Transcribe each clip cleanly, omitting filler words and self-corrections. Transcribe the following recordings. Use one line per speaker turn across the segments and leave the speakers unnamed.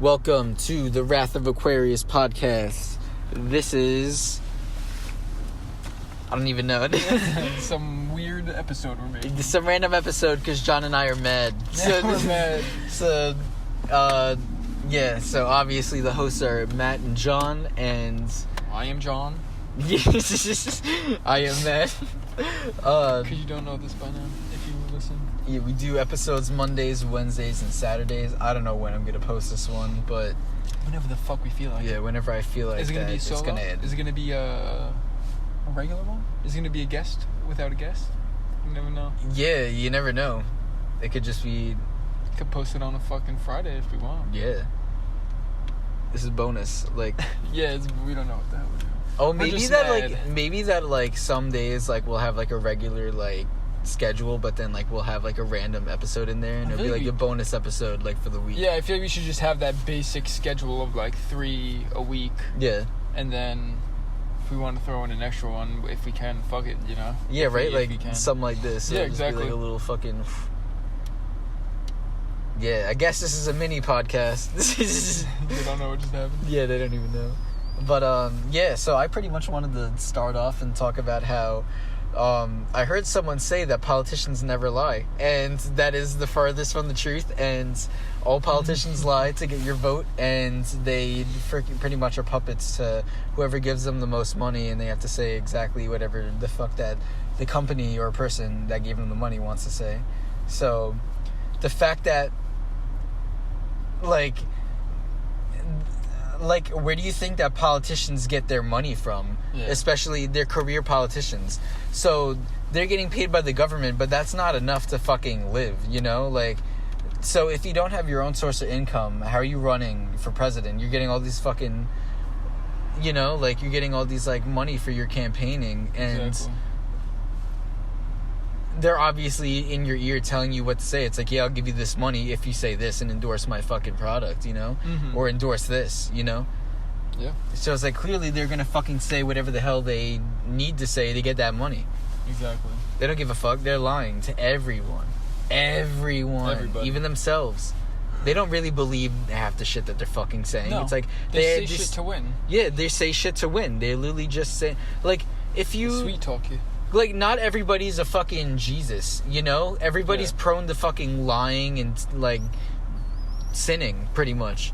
Welcome to the Wrath of Aquarius podcast. This is... I don't even know.
Some weird episode we're making.
Some random episode because John and I are mad.
We're mad.
So obviously the hosts are Matt and John, and...
I am John.
I am Matt.
Because you don't know this by now, if you listen.
Yeah, we do episodes Mondays, Wednesdays, and Saturdays. I don't know when I'm going to post this one, but...
Whenever the fuck we feel like it.
Yeah, whenever I feel like
Is it going to be solo?
It's gonna end.
Is it going to be a regular one? Is it going to be a guest without a guest? You never know.
Yeah, you never know. It could just be...
Could post it on a fucking Friday if we want.
Yeah. This is bonus. Like...
Yeah, we don't know what the hell we're doing.
Oh, maybe that some days, we'll have, a regular, schedule, but then, we'll have, a random episode in there, and it'll be, a bonus episode, for the week.
Yeah, I feel like we should just have that basic schedule of, 3 a week.
Yeah.
And then... If we want to throw in an extra one, if we can, fuck it, you know?
Yeah, right? Something like this.
Yeah,
just
exactly.
Be a little fucking... Yeah, I guess this is a mini podcast.
They don't know what just happened.
Yeah, they don't even know. But, so I pretty much wanted to start off and talk about how... I heard someone say that politicians never lie, and that is the farthest from the truth, and all politicians lie to get your vote, and they pretty much are puppets to whoever gives them the most money, and they have to say exactly whatever the fuck that the company or person that gave them the money wants to say. So, the fact that, where do you think that politicians get their money from? Yeah. Especially their career politicians. So, they're getting paid by the government, but that's not enough to fucking live, you know? So if you don't have your own source of income, how are you running for president? You're getting all these fucking, you know, you're getting all these, money for your campaigning, and... Exactly. They're obviously in your ear telling you what to say. It's I'll give you this money if you say this and endorse my fucking product, you know? Mm-hmm. Or endorse this, you know?
Yeah.
So it's clearly they're gonna fucking say whatever the hell they need to say to get that money.
Exactly.
They don't give a fuck. They're lying to everyone. Everybody. Even themselves. They don't really believe half the shit that they're fucking saying.
No.
It's
they say shit to win.
Yeah, they say shit to win. They literally just say... if you...
Sweet talk you.
Not everybody's a fucking Jesus, you know? Everybody's prone to fucking lying and, sinning, pretty much.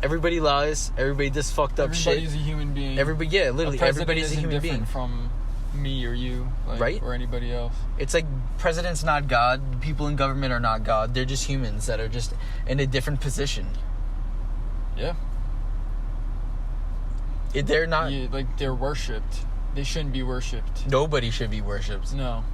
Everybody lies. Everybody does fucked up shit.
Everybody's a human being.
Literally, everybody's a human being.
From me or you,
right?
Or anybody else.
It's president's not God. People in government are not God. They're just humans that are just in a different position.
Yeah.
They're not...
Yeah, they're worshipped. They shouldn't be worshipped.
Nobody should be worshipped.
No.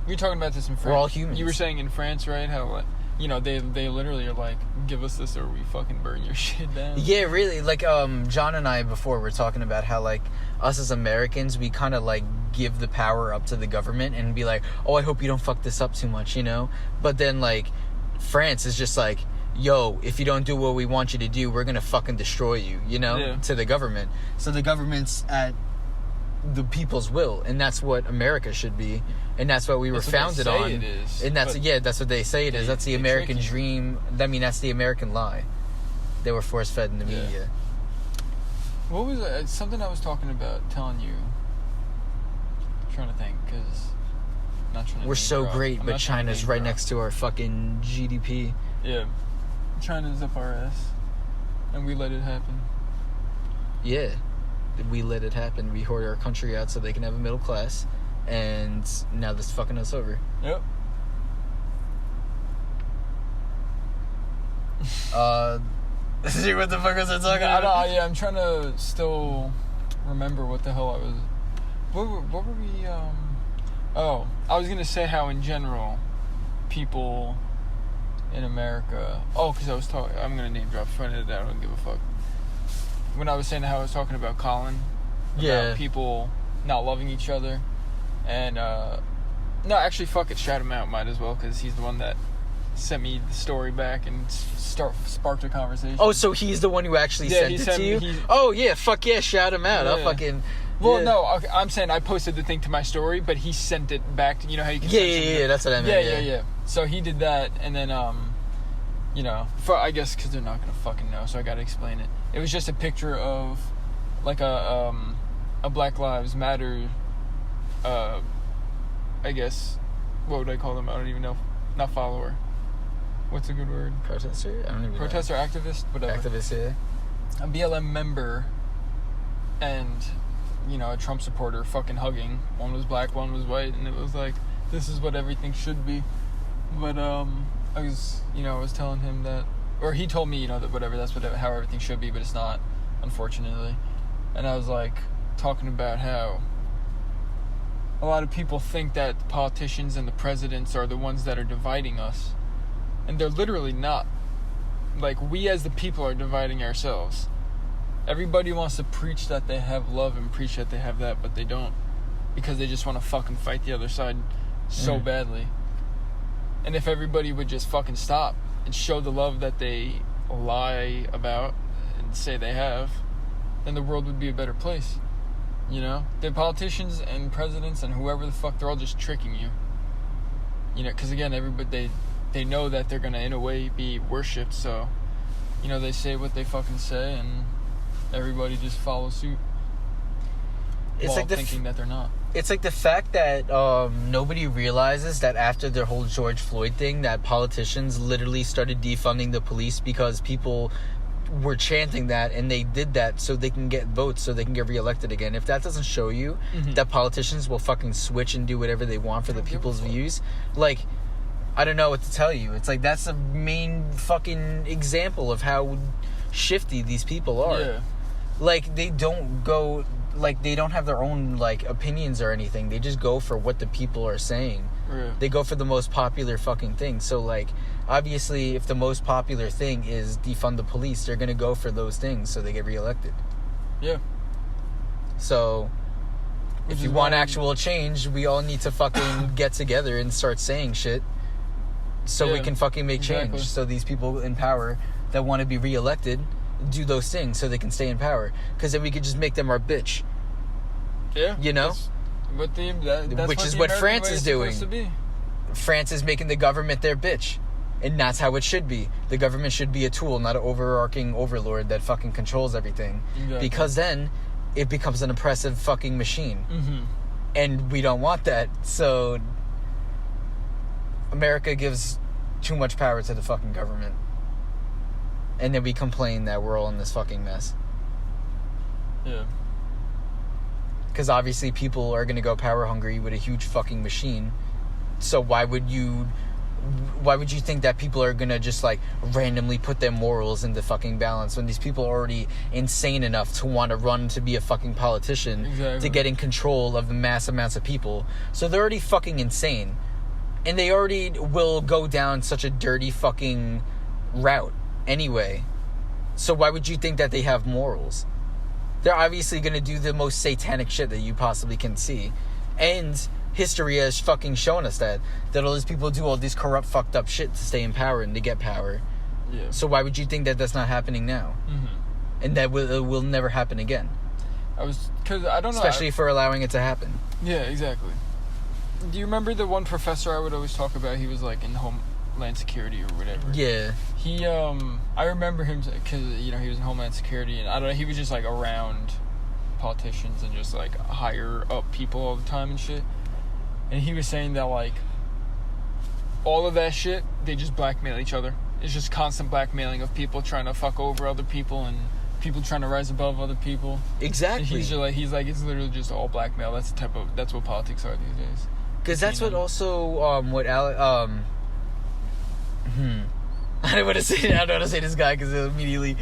We were talking about this in France.
We're all humans.
You were saying in France, right? How, they literally are give us this or we fucking burn your shit down.
Yeah, really. John and I before were talking about how, us as Americans, we kind of, give the power up to the government and be oh, I hope you don't fuck this up too much, you know? But then, France is just yo, if you don't do what we want you to do, we're gonna fucking destroy you, you know?
Yeah.
To the government. So the government's at the people's will, and that's what America should be, and that's what we were founded on.
It is,
and that's what they say it is. That's the American dream. I mean, that's the American lie. They were force fed in the media.
What was it? Something I was talking about, telling you. I'm trying to think, because not trying to.
We're so great, but China's right next to our fucking GDP.
Yeah, China's up our ass, and we let it happen.
Yeah. We let it happen. We hoard our country out so they can have a middle class, and now this fucking us over.
Yep.
See what the fuck was I talking about?
I'm trying to still remember what the hell I was. What were we? Oh, I was gonna say how in general, people in America. Oh, because I was talking. I'm gonna name drop. Find it out. I don't give a fuck. When I was saying how I was talking about Colin, about people not loving each other, and no, actually, fuck it, shout him out, might as well, because he's the one that sent me the story back and sparked a conversation.
Oh, so he's the one who actually sent it to you? Oh yeah, fuck yeah, shout him out. Yeah. I'll fucking.
Well, no, I'm saying I posted the thing to my story, but he sent it back to, you know how you can.
Yeah, that's what I meant.
Yeah. So he did that, and then you know, I guess because they're not gonna fucking know, so I gotta explain it. It was just a picture of like a Black Lives Matter, I guess, what would I call them? I don't even know. Not follower. What's a good word?
Protester? I don't even know.
Protester, activist, whatever.
Activist, yeah.
A BLM member and, you know, a Trump supporter fucking hugging. One was black, one was white, and it was like, this is what everything should be. But I was telling him that, or he told me, you know, that whatever, that's how everything should be, but it's not, unfortunately. And I was like talking about how a lot of people think that the politicians and the presidents are the ones that are dividing us, and they're literally not. Like, we as the people are dividing ourselves. Everybody wants to preach that they have love and preach that they have that, but they don't, because they just want to fucking fight the other side so badly. And if everybody would just fucking stop and show the love that they lie about and say they have, then the world would be a better place. You know? The politicians and presidents and whoever the fuck, they're all just tricking you. You know, because again, everybody, they know that they're going to, in a way, be worshipped, so, you know, they say what they fucking say, and everybody just follows suit.
It's
while
like
thinking that they're not.
It's like the fact that nobody realizes that after the whole George Floyd thing, that politicians literally started defunding the police because people were chanting that, and they did that so they can get votes, so they can get reelected again. If that doesn't show you that politicians will fucking switch and do whatever they want for the people's views, like, I don't know what to tell you. It's like, that's the main fucking example of how shifty these people are.
Yeah.
Like, they don't go, like, they don't have their own, like, opinions or anything. They just go for what the people are saying.
Yeah.
They go for the most popular fucking thing. So, like, obviously, if the most popular thing is defund the police, they're gonna go for those things so they get reelected.
Yeah.
So, if you want actual change, we all need to fucking get together and start saying shit so we can fucking make change. So these people in power that want to be reelected do those things so they can stay in power. Because then we could just make them our bitch.
Yeah.
You know?
That's
which is what France is doing. France is making the government their bitch. And that's how it should be. The government should be a tool, not an overarching overlord that fucking controls everything. Exactly. Because then it becomes an oppressive fucking machine. And we don't want that. So America gives too much power to the fucking government. And then we complain that we're all in this fucking mess.
Yeah.
Because obviously people are going to go power hungry with a huge fucking machine. So why would you think that people are going to just, like, randomly put their morals into fucking balance when these people are already insane enough to want to run to be a fucking politician to get in control of the mass amounts of people? So they're already fucking insane. And they already will go down such a dirty fucking route anyway. So why would you think that they have morals? They're obviously going to do the most satanic shit that you possibly can see. And history has fucking shown us that all these people do all this corrupt, fucked up shit to stay in power and to get power. Yeah. So why would you think that that's not happening now? And that will never happen again?
Because I don't know.
Especially for allowing it to happen.
Yeah, exactly. Do you remember the one professor I would always talk about? He was, like, in Homeland Security or whatever.
Yeah.
He, I remember him because, you know, he was in Homeland Security, and I don't know, he was just, like, around politicians and just, like, higher up people all the time and shit. And he was saying that, like, all of that shit, they just blackmail each other. It's just constant blackmailing of people trying to fuck over other people and people trying to rise above other people.
Exactly.
And he's like, it's literally just all blackmail. That's what politics are these days.
Because that's what also, what Alex, I don't want to say this guy because it'll immediately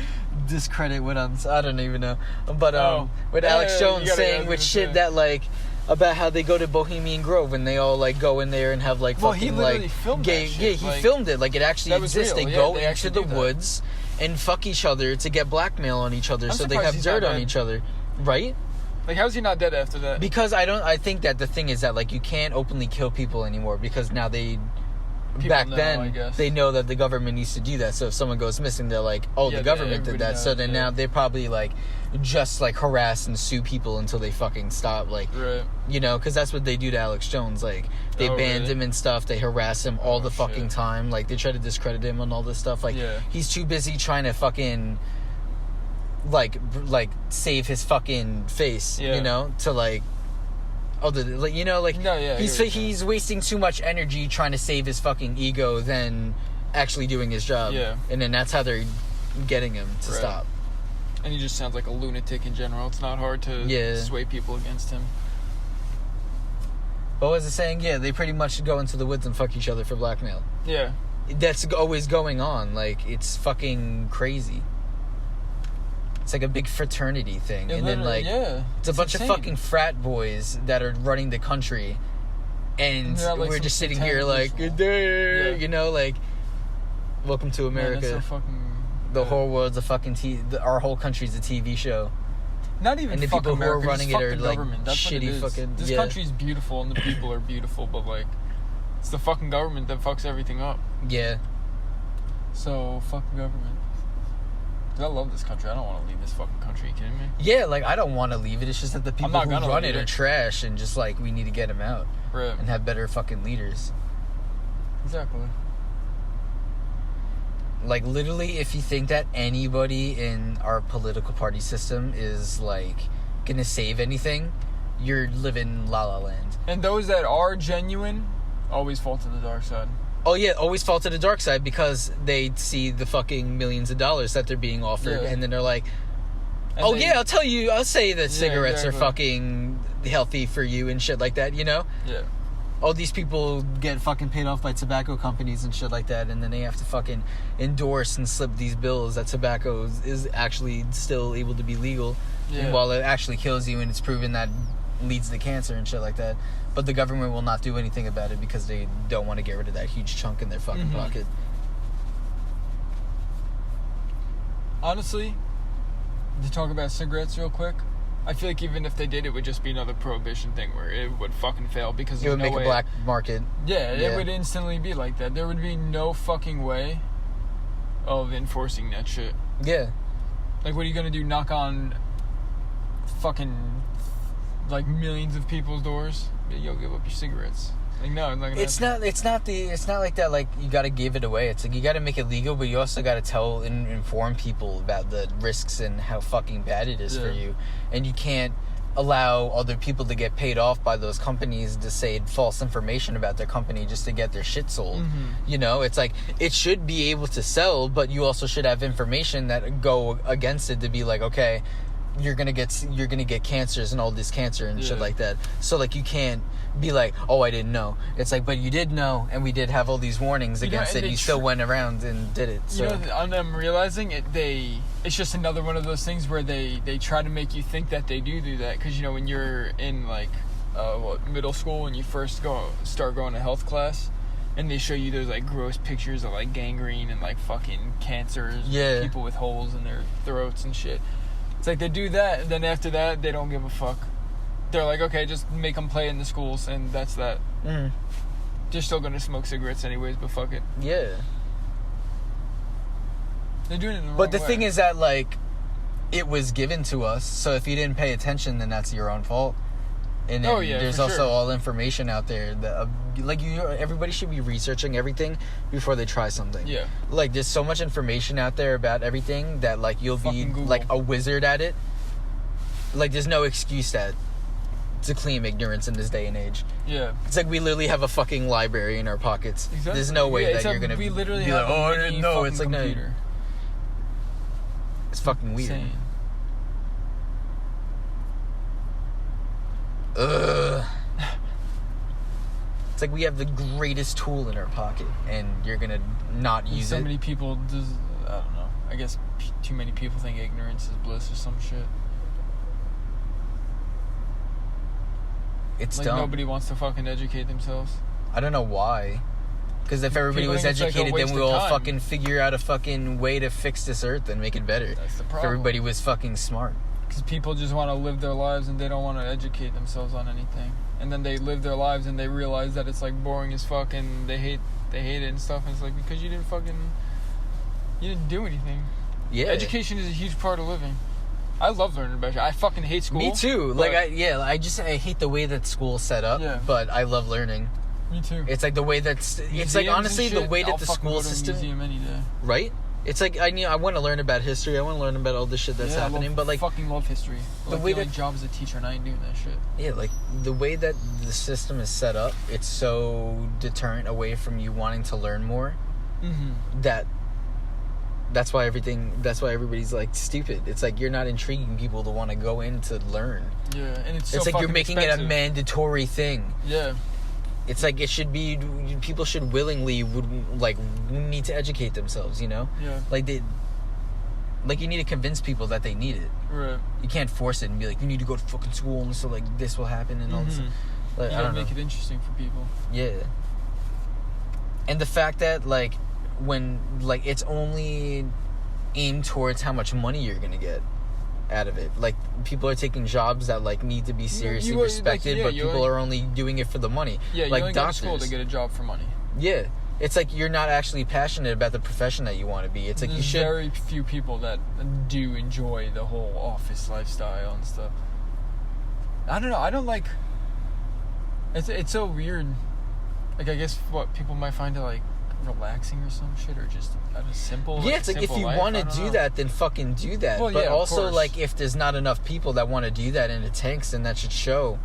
discredit what I don't even know. But, what Alex Jones saying with shit that, like, about how they go to Bohemian Grove and they all, like, go in there and have, like, fucking,
he literally
like,
filmed
gay,
that shit.
yeah, he
like,
filmed it. Like, it actually exists.
Real.
They
Yeah,
go
they
into the woods and fuck each other to get blackmail on each other, so they have dirt on each other. Right?
Like, how's he not dead after that?
Because I think that the thing is that, like, you can't openly kill people anymore because now they back
know,
then,
I guess.
they know that the government needs to do that. So if someone goes missing, they're like, oh, the government did that. So then now they probably, like, just, like, harass and sue people until they fucking stop. Like,
right.
You know, because that's what they do to Alex Jones. Like, they banned him and stuff. They harass him all the fucking time. Like, they try to discredit him and all this stuff. Like, he's too busy trying to fucking, like save his fucking face, you know, to, like, he's wasting too much energy trying to save his fucking ego than actually doing his job. Yeah. And then that's how they're getting him to stop.
And he just sounds like a lunatic in general. It's not hard to sway people against him.
What was it saying? Yeah, they pretty much go into the woods and fuck each other for blackmail.
Yeah.
That's always going on. Like, it's fucking crazy. It's like a big fraternity thing. And then, like, it's a bunch of fucking frat boys that are running the country. And we're just sitting here like, good day, you know, like, welcome to America.
Man, that's so fucking...
The whole world's a fucking our whole country's a TV show.
Not even
and the
fuck
people
America,
who are running it are like
That's
shitty fucking.
This country's beautiful and the people are beautiful, but like, it's the fucking government that fucks everything up.
Yeah.
So fuck the government. Dude, I love this country. I don't want to leave this fucking country. Are you kidding me?
Yeah, like I don't want to leave it. It's just that the people who run it are trash, and just like we need to get them out and have better fucking leaders.
Exactly.
Like, literally, if you think that anybody in our political party system is, like, gonna save anything, you're living La La Land.
And those that are genuine always fall to the dark side.
Oh, yeah, always fall to the dark side because they see the fucking millions of dollars that they're being offered, and then they're like, I'll say that cigarettes are fucking healthy for you and shit like that, you know?
Yeah.
All these people get fucking paid off by tobacco companies and shit like that, and then they have to fucking endorse and slip these bills that tobacco is actually still able to be legal, and while it actually kills you and it's proven that leads to cancer and shit like that. But the government will not do anything about it because they don't want to get rid of that huge chunk in their fucking pocket.
Honestly, to talk about cigarettes real quick, I feel like even if they did, it would just be another prohibition thing where it would fucking fail because
it would make a black market.
Yeah, it would instantly be like that. There would be no fucking way of enforcing that shit.
Yeah.
Like, what are you gonna do? Knock on fucking like millions of people's doors? Yo, give up your cigarettes. Like, no, it's not like that. Like, you gotta give it away. It's like you gotta make it legal, but you also gotta tell and inform people about the risks and how fucking bad it is for you. And you can't allow other people to get paid off by those companies to say false information about their company just to get their shit sold. You know, it's like it should be able to sell, but you also should have information that go against it to be like, okay, you're gonna get cancers and all this cancer and shit like that. So like you can't be like, oh, I didn't know. It's like, but you did know, and we did have all these warnings against it. And you still went around and did it. So. You know, on them realizing it, it's just another one of those things where they try to make you think that they do that, because you know when you're in like middle school and you first start going to health class, and they show you those like gross pictures of like gangrene and like fucking cancers, and people with holes in their throats and shit. It's like they do that, and then after that, they don't give a fuck. They're like, okay, just make them play in the schools, and that's that. They're still gonna smoke cigarettes anyways, but fuck it.
Yeah.
They're doing it in the wrong
But the
way.
thing is that, like, it was given to us, so if you didn't pay attention, then that's your own fault. And then there's also all information out there that, everybody should be researching everything before they try something.
Yeah.
Like, there's so much information out there about everything that, like, you'll be, like, a wizard at it. Like, there's no excuse to claim ignorance in this day and age.
Yeah.
It's like we literally have a fucking library in our pockets. Exactly. There's no way that you're going to be like, oh, I didn't know. It's like, no. It's fucking weird.
Insane.
Ugh. It's like we have the greatest tool in our pocket, and you're gonna not use it.
So many people I don't know. I guess too many people think ignorance is bliss or some shit.
It's
like
dumb.
Nobody wants to fucking educate themselves.
I don't know why. Because if everybody was educated, then we'll all fucking figure out a fucking way to fix this earth and make it better.
That's the problem.
If everybody was fucking smart.
Because people just want to live their lives and they don't want to educate themselves on anything. And then they live their lives and they realize that it's like boring as fuck and they hate they hate it and stuff. And it's like, because you didn't do anything.
Yeah.
Education is a huge part of living. I love learning about it. I fucking hate school.
Me too. Like, I hate the way that school's set up, but I love learning.
Me too.
It's like the way it's like, honestly, the way that the school system...
museum any day.
Right? It's like, I want to learn about history. I want to learn about all this shit that's happening, but like...
I fucking love history.
The way
that... job as a teacher, and I ain't doing that shit.
Yeah, like, the way that the system is set up, it's so deterrent away from you wanting to learn more, that's why everybody's like stupid. It's like you're not intriguing people to want to go in to learn.
Yeah, and it's
like you're making
expensive.
it a mandatory thing.
Yeah.
It's like it should be, people should willingly need to educate themselves, you know?
Yeah.
Like you need to convince people that they need it.
Right.
You can't force it and be like, you need to go to fucking school and so like this will happen and all this. Like,
you
I
gotta
don't
make
know.
it interesting for people.
Yeah. And the fact that like when like it's only aimed towards how much money you're gonna get out of it. Like people are taking jobs that like need to be seriously respected, but people are only doing it for the money.
Yeah, you
like
only
doctors.
go to school to get a job for money.
Yeah. It's like you're not actually passionate about the profession that you want to be. It's like
There's
you should.
very few people that do enjoy the whole office lifestyle and stuff. I don't know. I don't like. It's so weird. Like I guess what people might find it like relaxing or some shit, or just simple.
Yeah, it's like if you want to do that, then fucking do that.
Well,
but
yeah,
also like if there's not enough people that want to do that and it tanks, then that should show.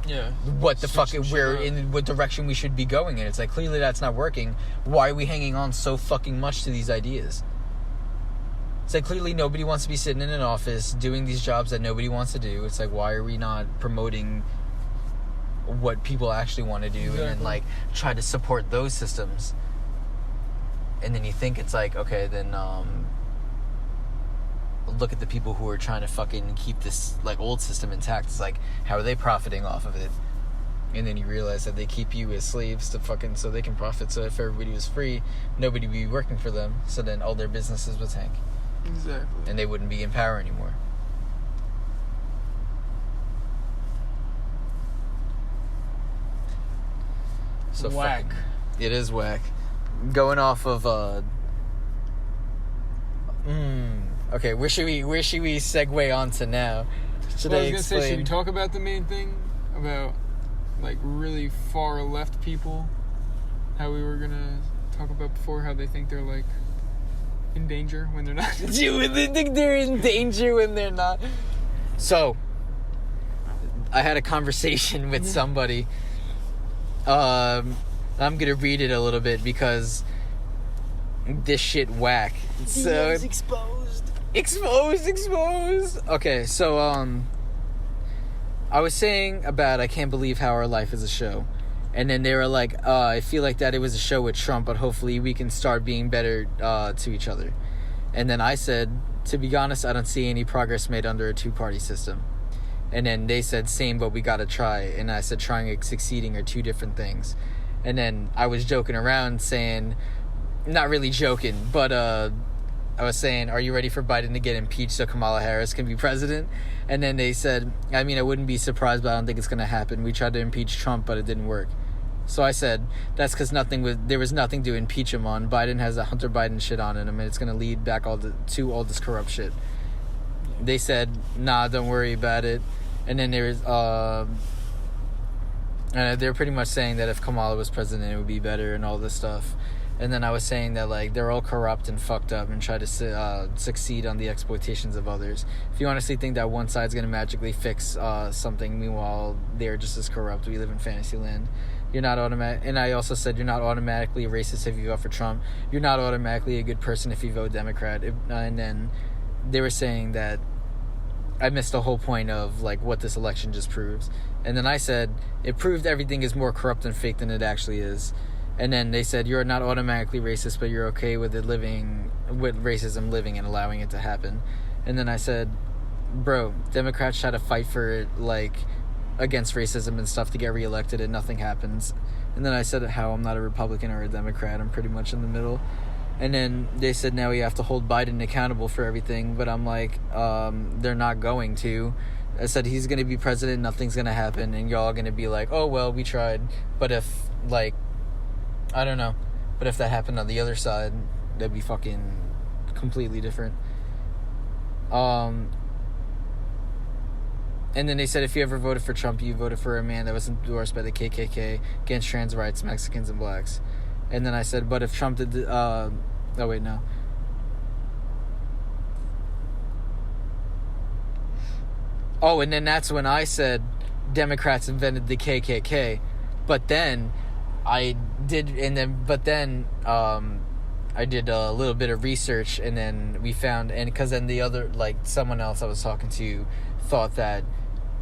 Yeah.
What the fuck we're in, what direction we should be going in. It's like clearly that's not working. Why are we hanging on so fucking much to these ideas? It's like clearly nobody wants to be sitting in an office doing these jobs that nobody wants to do. It's like why are we not promoting what people actually want to do and then like try to support those systems? And then you think it's like, okay, then look at the people who are trying to fucking keep this like old system intact. It's like, how are they profiting off of it? And then you realize that they keep you as slaves to fucking so they can profit. So if everybody was free, nobody would be working for them. So then all their businesses would tank.
Exactly.
And they wouldn't be in power anymore. So
whack.
It is whack. Going off of okay, where should we segue on to now? Should I explain?
Should we talk about the main thing about like really far left people? How we were gonna talk about before, how they think they're like in danger when they're not.
They think they're in danger when they're not. So, I had a conversation with somebody. I'm gonna read it a little bit because this shit whack. So exposed. Okay, so I was saying about I can't believe how our life is a show, and then they were like, I feel like that it was a show with Trump, but hopefully we can start being better to each other. And then I said, to be honest, I don't see any progress made under a two-party system. And then they said, same, but we gotta try. And I said, trying and succeeding are two different things. And then I was joking around saying, not really joking, but I was saying, are you ready for Biden to get impeached so Kamala Harris can be president? And then they said, I mean, I wouldn't be surprised, but I don't think it's going to happen. We tried to impeach Trump, but it didn't work. So I said, that's because there was nothing to impeach him on. Biden has a Hunter Biden shit on him, and it's going to lead back to all this corrupt shit. They said, nah, don't worry about it. And then there's they're pretty much saying that if Kamala was president, it would be better and all this stuff. And then I was saying that like they're all corrupt and fucked up and try to succeed on the exploitations of others. If you honestly think that one side's gonna magically fix something, meanwhile they're just as corrupt. We live in fantasy land. You're not automatic. And I also said you're not automatically a racist if you vote for Trump. You're not automatically a good person if you vote Democrat. And then they were saying that I missed the whole point of like what this election just proves. And then I said it proved everything is more corrupt and fake than it actually is. And then they said you're not automatically racist, but you're okay with racism living and allowing it to happen. And then I said, bro, Democrats try to fight for it like against racism and stuff to get reelected and nothing happens. And then I said how I'm not a Republican or a Democrat, I'm pretty much in the middle. And then they said now we have to hold Biden accountable for everything, but I'm like, they're not going to. I said he's going to be president, nothing's going to happen, and y'all going to be like, oh well, we tried. But if like, I don't know, But if that happened on the other side, that'd be fucking completely different. And then they said if you ever voted for Trump, you voted for a man that was endorsed by the KKK against trans rights, Mexicans, and blacks. And then I said, but if Trump did... oh, wait, no. Oh, and then that's when I said Democrats invented the KKK. But then I did a little bit of research, and then we found, and because then the other, like, someone else I was talking to thought that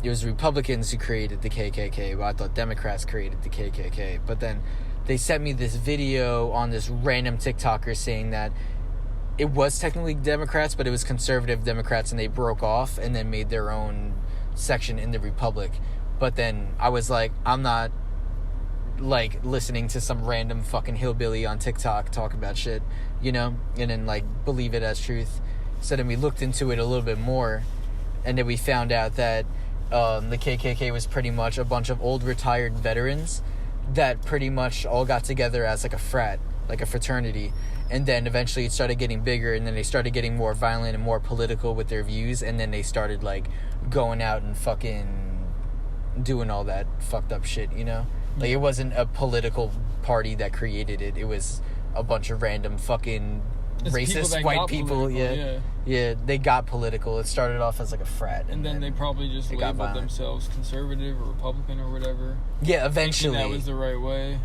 it was Republicans who created the KKK, but I thought Democrats created the KKK. But then they sent me this video on this random TikToker saying that it was technically Democrats, but it was conservative Democrats, and they broke off and then made their own section in the Republic. But then I was like, I'm not, like, listening to some random fucking hillbilly on TikTok talk about shit, you know, and then, like, believe it as truth. So then we looked into it a little bit more, and then we found out that the KKK was pretty much a bunch of old retired veterans that pretty much all got together as, like, a frat, like a fraternity. And then eventually it started getting bigger, and then they started getting more violent and more political with their views, and then they started, like, going out and fucking doing all that fucked up shit, you know? Like, it wasn't a political party that created it. It was a bunch of random fucking racist white people. Yeah, they got political. It started off as, like, a frat.
And then they probably just labeled themselves conservative or Republican or whatever.
Yeah, eventually.
Thinking that was the right way.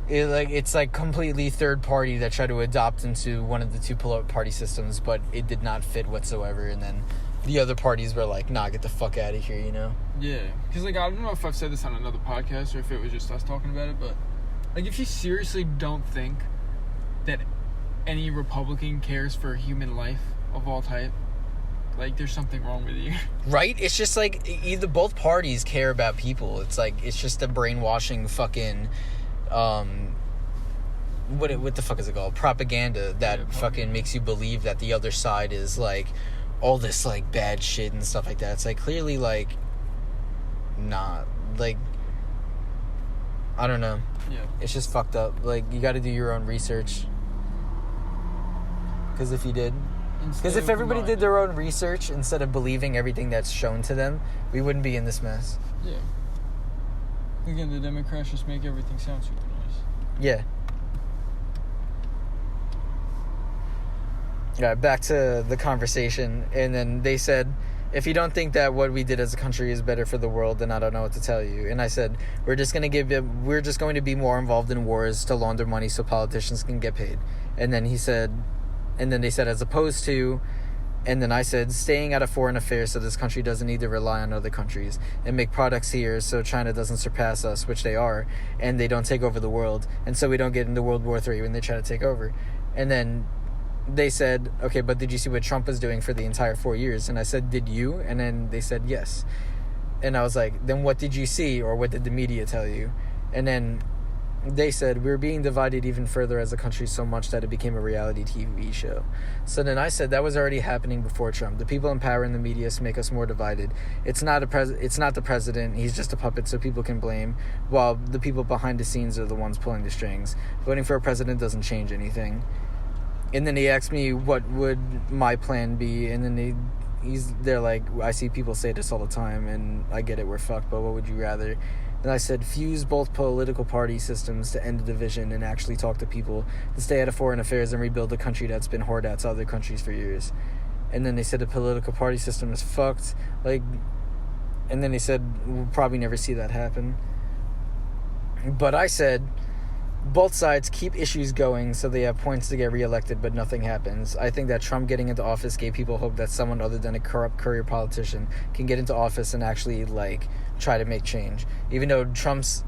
It's like completely third party that tried to adopt into one of the two party systems, but it did not fit whatsoever. And then the other parties were like, nah, get the fuck out of here, you know?
Yeah, because, like, I don't know if I've said this on another podcast or if it was just us talking about it, but, like, if you seriously don't think that any Republican cares for human life of all type, like, there's something wrong with you.
Right? It's just like either both parties care about people. It's like, it's just a brainwashing fucking what the fuck is it called? Propaganda that fucking makes you believe that the other side is, like, all this, like, bad shit and stuff like that. It's like, clearly, like, not, like, I don't know.
Yeah.
It's just fucked up. Like, you gotta do your own research. Because if you did... Because if everybody did their own research instead of believing everything that's shown to them, we wouldn't be in this mess.
Yeah. Again, the Democrats just make everything sound super nice.
Yeah. Yeah, back to the conversation. And then they said, if you don't think that what we did as a country is better for the world, then I don't know what to tell you. And I said, we're just going to be more involved in wars to launder money so politicians can get paid. And then they said, as opposed to... And then I said, staying out of foreign affairs so this country doesn't need to rely on other countries and make products here so China doesn't surpass us, which they are, and they don't take over the world, and so we don't get into World War III when they try to take over. And then they said, okay, but did you see what Trump was doing for the entire 4 years? And I said, did you? And then they said, yes. And I was like, then what did you see, or what did the media tell you? And then they said, we're being divided even further as a country so much that it became a reality TV show. So then I said, that was already happening before Trump. The people in power in the media make us more divided. It's not the president. He's just a puppet so people can blame, while the people behind the scenes are the ones pulling the strings. Voting for a president doesn't change anything. And then he asked me what would my plan be, and then they're like, I see people say this all the time, and I get it, we're fucked, but what would you rather? And I said, fuse both political party systems to end the division and actually talk to people, to stay out of foreign affairs and rebuild a country that's been hoarded out to other countries for years. And then they said the political party system is fucked. Like, and then they said, we'll probably never see that happen. But I said, both sides keep issues going so they have points to get reelected, but nothing happens. I think that Trump getting into office gave people hope that someone other than a corrupt career politician can get into office and actually, like, try to make change. Even though Trump's...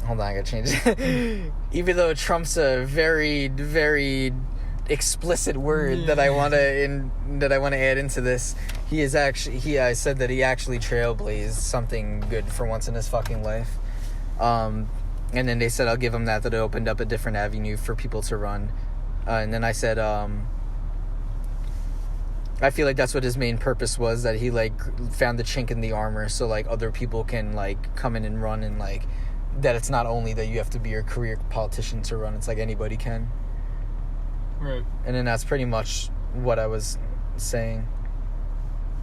Hold on, I gotta change it. Even though Trump's a very, very explicit word that I want to add into this, I said that he actually trailblazed something good for once in his fucking life. And then they said, I'll give him that it opened up a different avenue for people to run. And then I said, I feel like that's what his main purpose was, that he, like, found the chink in the armor so, like, other people can, like, come in and run and, like, that it's not only that you have to be a career politician to run, it's like anybody can.
Right.
And then that's pretty much what I was saying.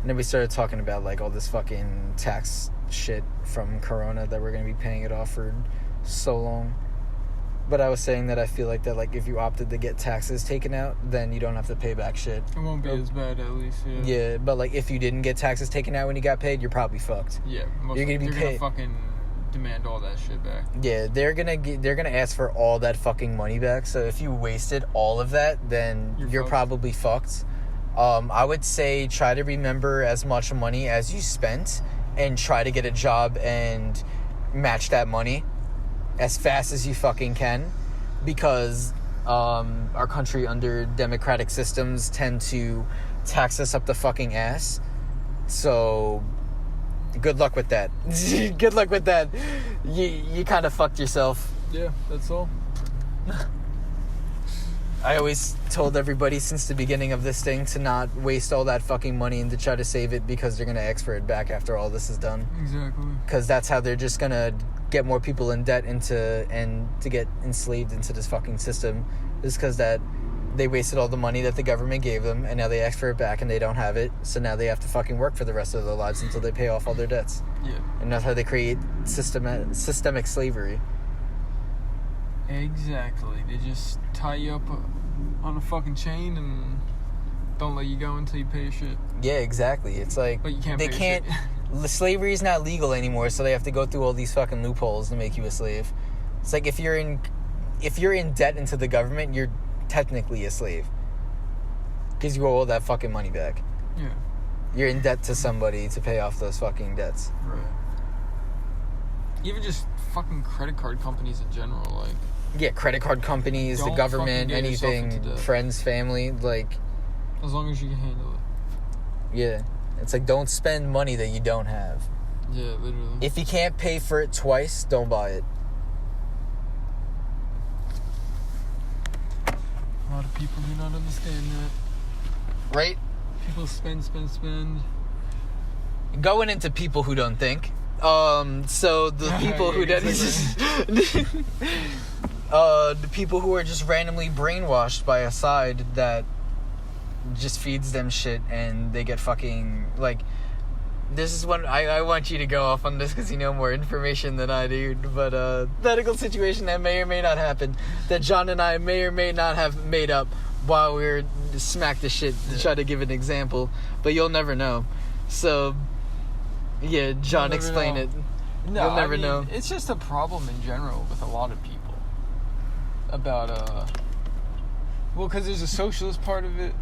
And then we started talking about, like, all this fucking tax shit from Corona that we're going to be paying it off for so long. But I was saying that I feel like that, like, if you opted to get taxes taken out, then you don't have to pay back shit.
It won't be as bad, at least, yeah.
Yeah, but, like, if you didn't get taxes taken out when you got paid, you're probably fucked.
Yeah.
You're going to be paid.
Gonna fucking demand all that shit back.
Yeah, they're gonna ask for all that fucking money back. So if you wasted all of that, then you're probably fucked. I would say try to remember as much money as you spent and try to get a job and match that money as fast as you fucking can, because our country under democratic systems tend to tax us up the fucking ass. So good luck with that. Good luck with that. You kind of fucked yourself.
Yeah, that's all.
I always told everybody since the beginning of this thing to not waste all that fucking money and to try to save it, because they're going to ask for it back after all this is done.
Exactly.
Because that's how they're just going to get more people in debt and to get enslaved into this fucking system, is because that they wasted all the money that the government gave them, and now they ask for it back and they don't have it, so now they have to fucking work for the rest of their lives until they pay off all their debts.
Yeah.
And that's how they create systemic slavery.
Exactly. They just tie you up on a fucking chain and don't let you go until you pay your shit.
Yeah, exactly. It's like,
but you can't
they
pay
can't.
Your shit.
Slavery is not legal anymore, so they have to go through all these fucking loopholes to make you a slave. It's like if you're in debt into the government, you're technically a slave, because you owe all that fucking money back.
Yeah.
You're in debt to somebody to pay off those fucking debts.
Right. Even just fucking credit card companies in general, like.
Yeah, credit card companies, the government, anything, friends, family, like.
As long as you can handle it.
Yeah. It's like, don't spend money that you don't have.
Yeah, literally.
If you can't pay for it twice, don't buy it.
A lot of people do not understand that.
Right?
People spend.
Going into people who don't think. So the people who don't... the people who are just randomly brainwashed by a side that just feeds them shit, and they get fucking, like, this is one, I want you to go off on this because you know more information than I do, but medical situation that may or may not happen, that John and I may or may not have made up while we were smacked the shit to try to give an example, but you'll never know. So yeah, John, explain it.
No,
you'll never know.
It's just a problem in general with a lot of people about well, because there's a socialist part of it.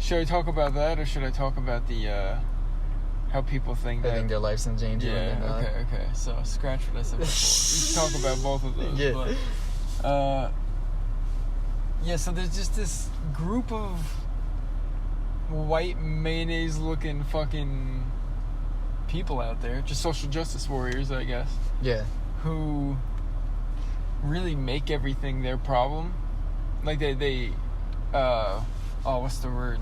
Should I talk about that, or should I talk about the how people think that...
I think their life's in danger.
Yeah, okay. So, scratch what I said before. We can talk about both of those.
Yeah.
But, yeah, so there's just this group of white mayonnaise-looking fucking people out there, just social justice warriors, I guess.
Yeah.
Who really make everything their problem. Like, they what's the word?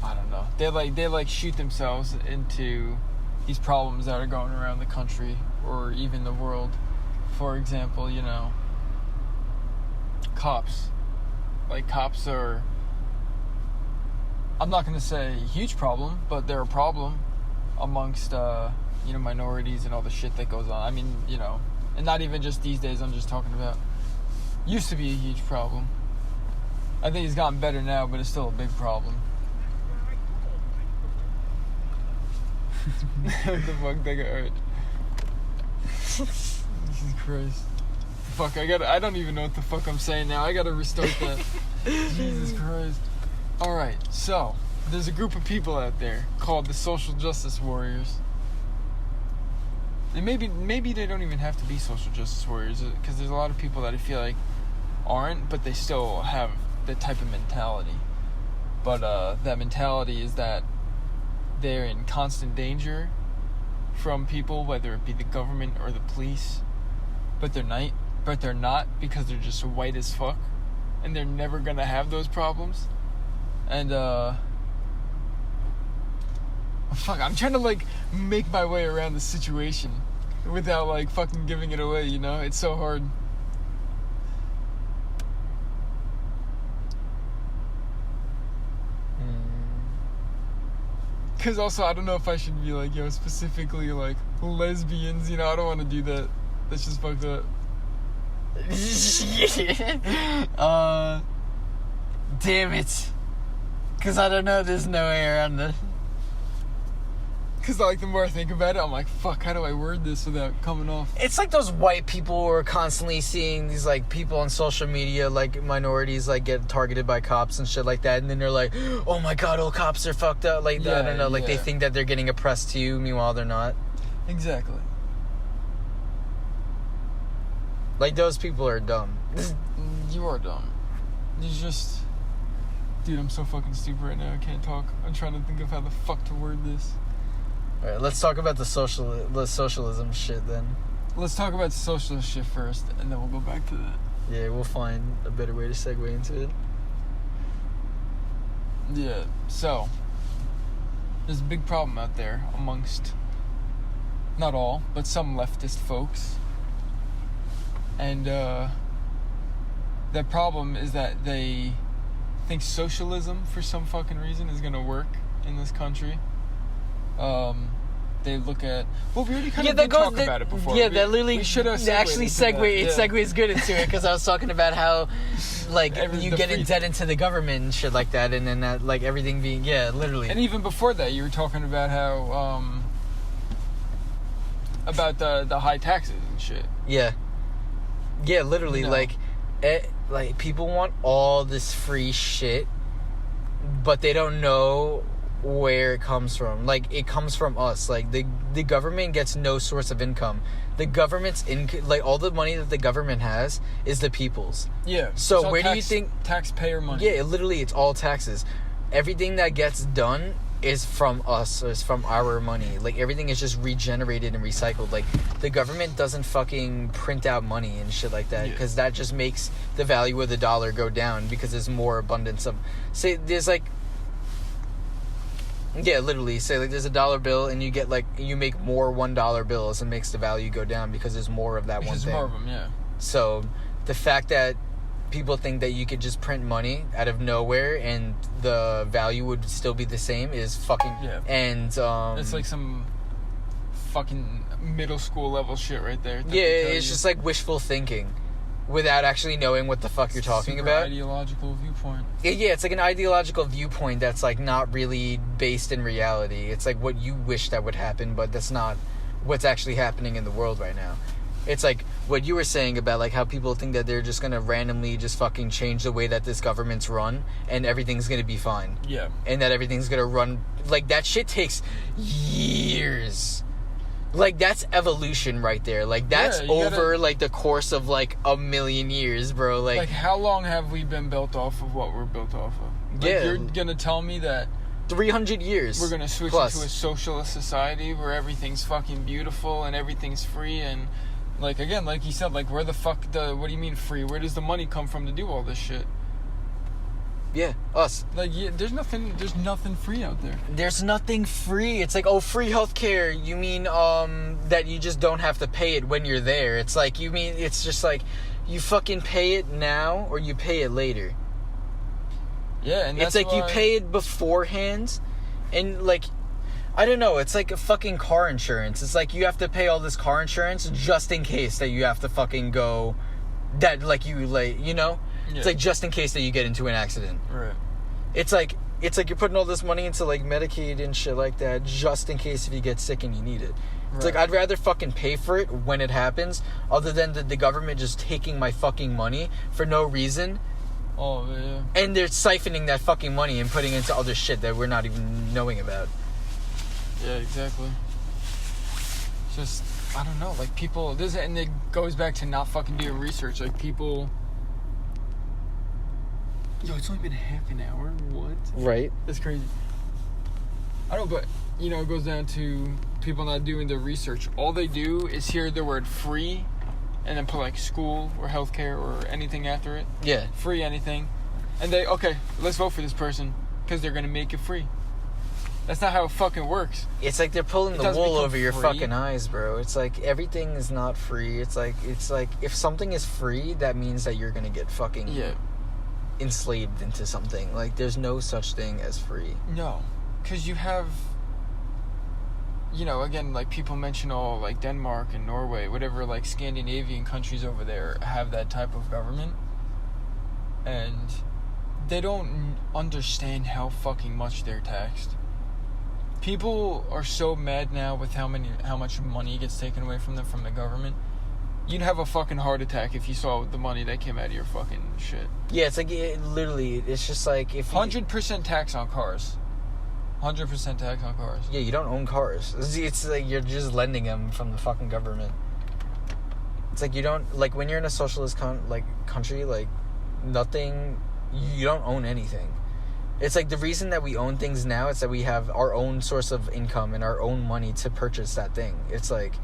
I don't know. They shoot themselves into these problems that are going around the country or even the world. For example, you know, cops. Like, cops are, I'm not going to say a huge problem, but they're a problem amongst, minorities and all the shit that goes on. I mean, you know, and not even just these days, I'm just talking about, used to be a huge problem. I think it's gotten better now, but it's still a big problem. What the fuck, they got hurt? Jesus Christ. Fuck, I don't even know what the fuck I'm saying now. I gotta restart that. Jesus Christ. Alright, so, there's a group of people out there called the social justice warriors. And maybe they don't even have to be social justice warriors, because there's a lot of people that I feel like aren't, but they still have that type of mentality. But that mentality is that they're in constant danger from people, whether it be the government or the police, but they're not, because they're just white as fuck, and they're never gonna have those problems. And Fuck, I'm trying to, like, make my way around the situation without, like, fucking giving it away, you know? It's so hard. Because also, I don't know if I should be like, yo, specifically, like, lesbians, you know? I don't want to do that. That's just fucked up.
Damn it. Because I don't know, there's no way around this.
Because, like, the more I think about it, I'm like, fuck, how do I word this without coming off?
It's like those white people who are constantly seeing these, like, people on social media, like, minorities, like, get targeted by cops and shit like that, and then they're like, oh my god, all cops are fucked up, like, I don't know, like, they think that they're getting oppressed too, meanwhile they're not.
Exactly.
Like, those people are dumb.
You are dumb. You just... Dude, I'm so fucking stupid right now, I can't talk. I'm trying to think of how the fuck to word this.
Alright, let's talk about the socialism shit then.
Let's talk about socialist shit first, and then we'll go back to that.
Yeah, we'll find a better way to segue into it.
Yeah, so, there's a big problem out there amongst, not all, but some leftist folks. And, that problem is that they think socialism, for some fucking reason, is gonna work in this country. They look at... Well, we already kind of did talk about it before.
Yeah, that literally...
We should have
actually it segues good into it, because I was talking about how, like, you get in debt into the government and shit like that, and then that, like, everything being... Yeah, literally.
And even before that, you were talking about how, about the high taxes and shit.
Yeah. Yeah, literally,
You know.
like, people want all this free shit, but they don't know where it comes from. Like, it comes from us. Like, the government gets no source of income. The government's like, all the money that the government has is the people's.
Yeah.
So where do you think...
Taxpayer money.
Yeah, literally, it's all taxes. Everything that gets done is from us, or is from our money. Like, everything is just regenerated and recycled. Like, the government doesn't fucking print out money and shit like that, because that just makes the value of the dollar go down, because there's more abundance of... Say, there's, like... Yeah, literally. Say, like, there's a dollar bill, and you get, like, you make more $1 bills, and makes the value go down, because there's more of that one thing.
There's more of them, yeah.
So, the fact that people think that you could just print money out of nowhere and the value would still be the same is fucking...
Yeah.
And,
It's like some fucking middle school level shit right there.
Yeah, it's just like wishful thinking without actually knowing what the fuck you're talking about.
Ideological viewpoint.
Yeah, it's like an ideological viewpoint that's, like, not really based in reality. It's like what you wish that would happen, but that's not what's actually happening in the world right now. It's like what you were saying about, like, how people think that they're just gonna randomly just fucking change the way that this government's run and everything's gonna be fine.
Yeah.
And that everything's gonna run... Like, that shit takes years. Like, that's evolution right there. Like, that's over, like, the course of, like, 1,000,000 years, bro. Like,
how long have we been built off of what we're built off of? Like, you're gonna tell me that
300 years
we're gonna switch into a socialist society where everything's fucking beautiful and everything's free, and, like, again, like you said, like, where the fuck what do you mean free? Where does the money come from to do all this shit?
Yeah, us.
Like, there's nothing free out there.
There's nothing free. It's like, oh, free healthcare. You mean, that you just don't have to pay it when you're there. It's like, you mean, it's just like, you fucking pay it now or you pay it later.
Yeah, and that's
it's like you pay it beforehand, and, like, I don't know, it's like a fucking car insurance. It's like you have to pay all this car insurance just in case that you have to fucking go, that, like, you, like, you know? Yeah. It's like just in case that you get into an accident.
Right.
It's like you're putting all this money into, like, Medicaid and shit like that just in case if you get sick and you need it. It's like, I'd rather fucking pay for it when it happens, other than the government just taking my fucking money for no reason.
Oh, yeah.
And they're siphoning that fucking money and putting it into other shit that we're not even knowing about.
Yeah, exactly. Just, I don't know, like, people, and it goes back to not fucking doing research. Like, people... Yo, it's only been half an hour? What?
Right.
That's crazy. I don't know, but, you know, it goes down to people not doing the research. All they do is hear the word free and then put, like, school or healthcare or anything after it.
Yeah.
Free anything. And they, okay, let's vote for this person because they're going to make it free. That's not how it fucking works.
It's like they're pulling
It
the
doesn't
wool
become
over your
free.
fucking eyes, bro. It's like everything is not free. It's like if something is free, that means that you're gonna get fucking enslaved into something. Like, there's no such thing as free.
No, because you have, again, like, people mention all, like, Denmark and Norway, whatever, like, Scandinavian countries over there have that type of government, and they don't understand how fucking much they're taxed. People are so mad now with how much money gets taken away from them from the government. You'd have a fucking heart attack if you saw the money that came out of your fucking shit.
Yeah, it's like, literally, it's just like, if
100% tax on cars. 100% tax on cars.
Yeah, you don't own cars. It's like you're just lending them from the fucking government. It's like you don't, like, when you're in a socialist country, like, nothing, you don't own anything. It's like the reason that we own things now is that we have our own source of income and our own money to purchase that thing. It's like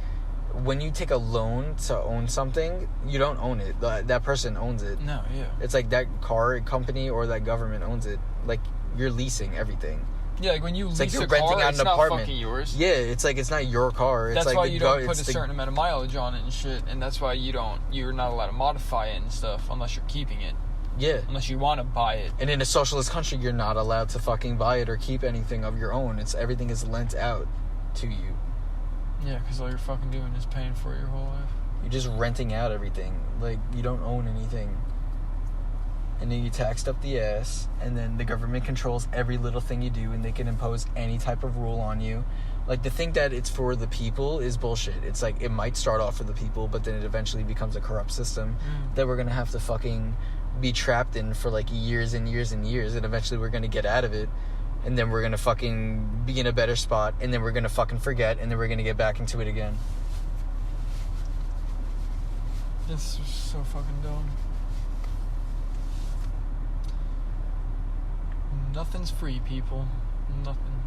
when you take a loan to own something, you don't own it. That person owns it.
No, yeah.
It's like that car company or that government owns it. Like, you're leasing everything.
Yeah, like when you lease
like you're
a car,
renting out
it's
an
not
apartment.
Fucking yours.
Yeah, it's like it's not your car. It's
that's
like
why you don't put a certain amount of mileage on it and shit, and that's why you're not allowed to modify it and stuff unless you're keeping it.
Yeah.
Unless you want to buy it.
And in a socialist country, you're not allowed to fucking buy it or keep anything of your own. Everything is lent out to you.
Yeah, because all you're fucking doing is paying for it your whole life.
You're just renting out everything. Like, you don't own anything. And then you taxed up the ass, and then the government controls every little thing you do, and they can impose any type of rule on you. Like, to think that it's for the people is bullshit. It's like, it might start off for the people, but then it eventually becomes a corrupt system that we're gonna have to fucking be trapped in for, like, years and years and years, and eventually we're gonna get out of it, and then we're gonna fucking be in a better spot, and then we're gonna fucking forget, and then we're gonna get back into it again.
It's so fucking dumb. Nothing's free, people. Nothing.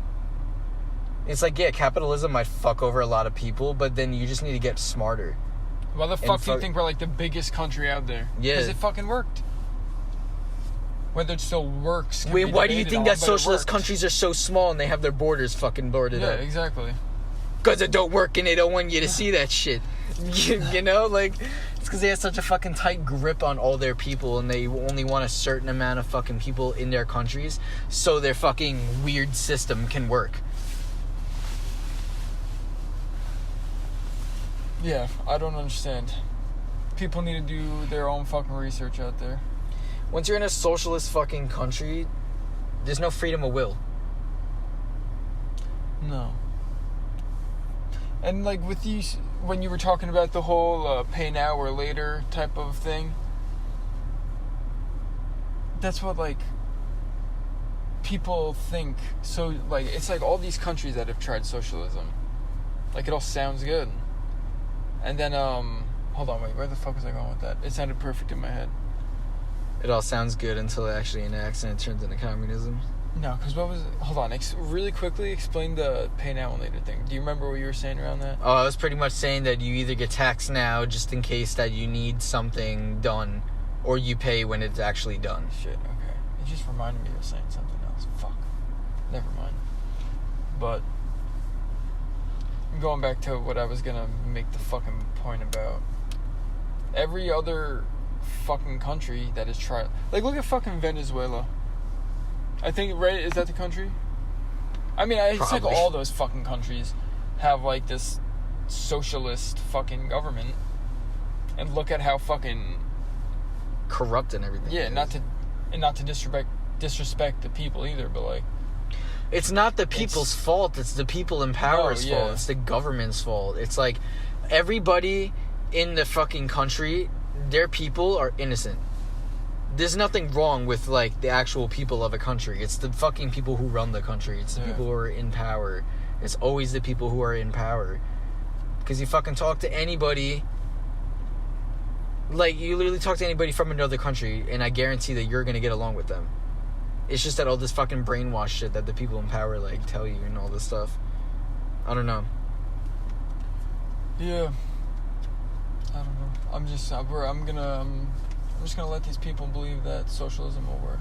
It's like, yeah, capitalism might fuck over a lot of people, but then you just need to get smarter.
Why the fuck do you think we're like the biggest country out there?
Yeah.
Because it fucking worked. Whether it still works.
Wait, why do you think that socialist countries are so small and they have their borders fucking boarded up?
Yeah, exactly.
Because it don't work and they don't want you to see that shit. You know, like, it's because they have such a fucking tight grip on all their people, and they only want a certain amount of fucking people in their countries so their fucking weird system can work.
Yeah, I don't understand. People need to do their own fucking research out there.
Once you're in a socialist fucking country, there's no freedom of will.
No. And, like, with you, when you were talking about the whole pay now or later type of thing, that's what, like, people think. So, like, it's like all these countries that have tried socialism. Like, it all sounds good. And then, hold on, wait, where the fuck was I going with that? It sounded perfect in my head.
It all sounds good until it actually enacts and it turns into communism.
No, because what was it? Hold on, really quickly explain the pay now and later thing. Do you remember what you were saying around that?
Oh, I was pretty much saying that you either get taxed now just in case that you need something done, or you pay when it's actually done.
Shit, okay. It just reminded me of saying something else. Fuck. Never mind. But, going back to what I was gonna make the fucking point about. Every other fucking country that has tried... Like, look at fucking Venezuela. I think, right, is that the country? I mean, it's like all those fucking countries have, like, this socialist fucking government. And look at how fucking...
corrupt and everything.
Yeah, not to disrespect the people either, but, like...
It's not the people's fault. It's the people in power's fault. It's the government's fault. It's like, everybody in the fucking country, their people are innocent. There's nothing wrong with, like, the actual people of a country. It's the fucking people who run the country. It's the people who are in power. It's always the people who are in power. Because you fucking talk to anybody... Like, you literally talk to anybody from another country, and I guarantee that you're gonna get along with them. It's just that all this fucking brainwash shit that the people in power, like, tell you and all this stuff. I don't know.
Yeah. I don't know. I'm just gonna let these people believe that socialism will work.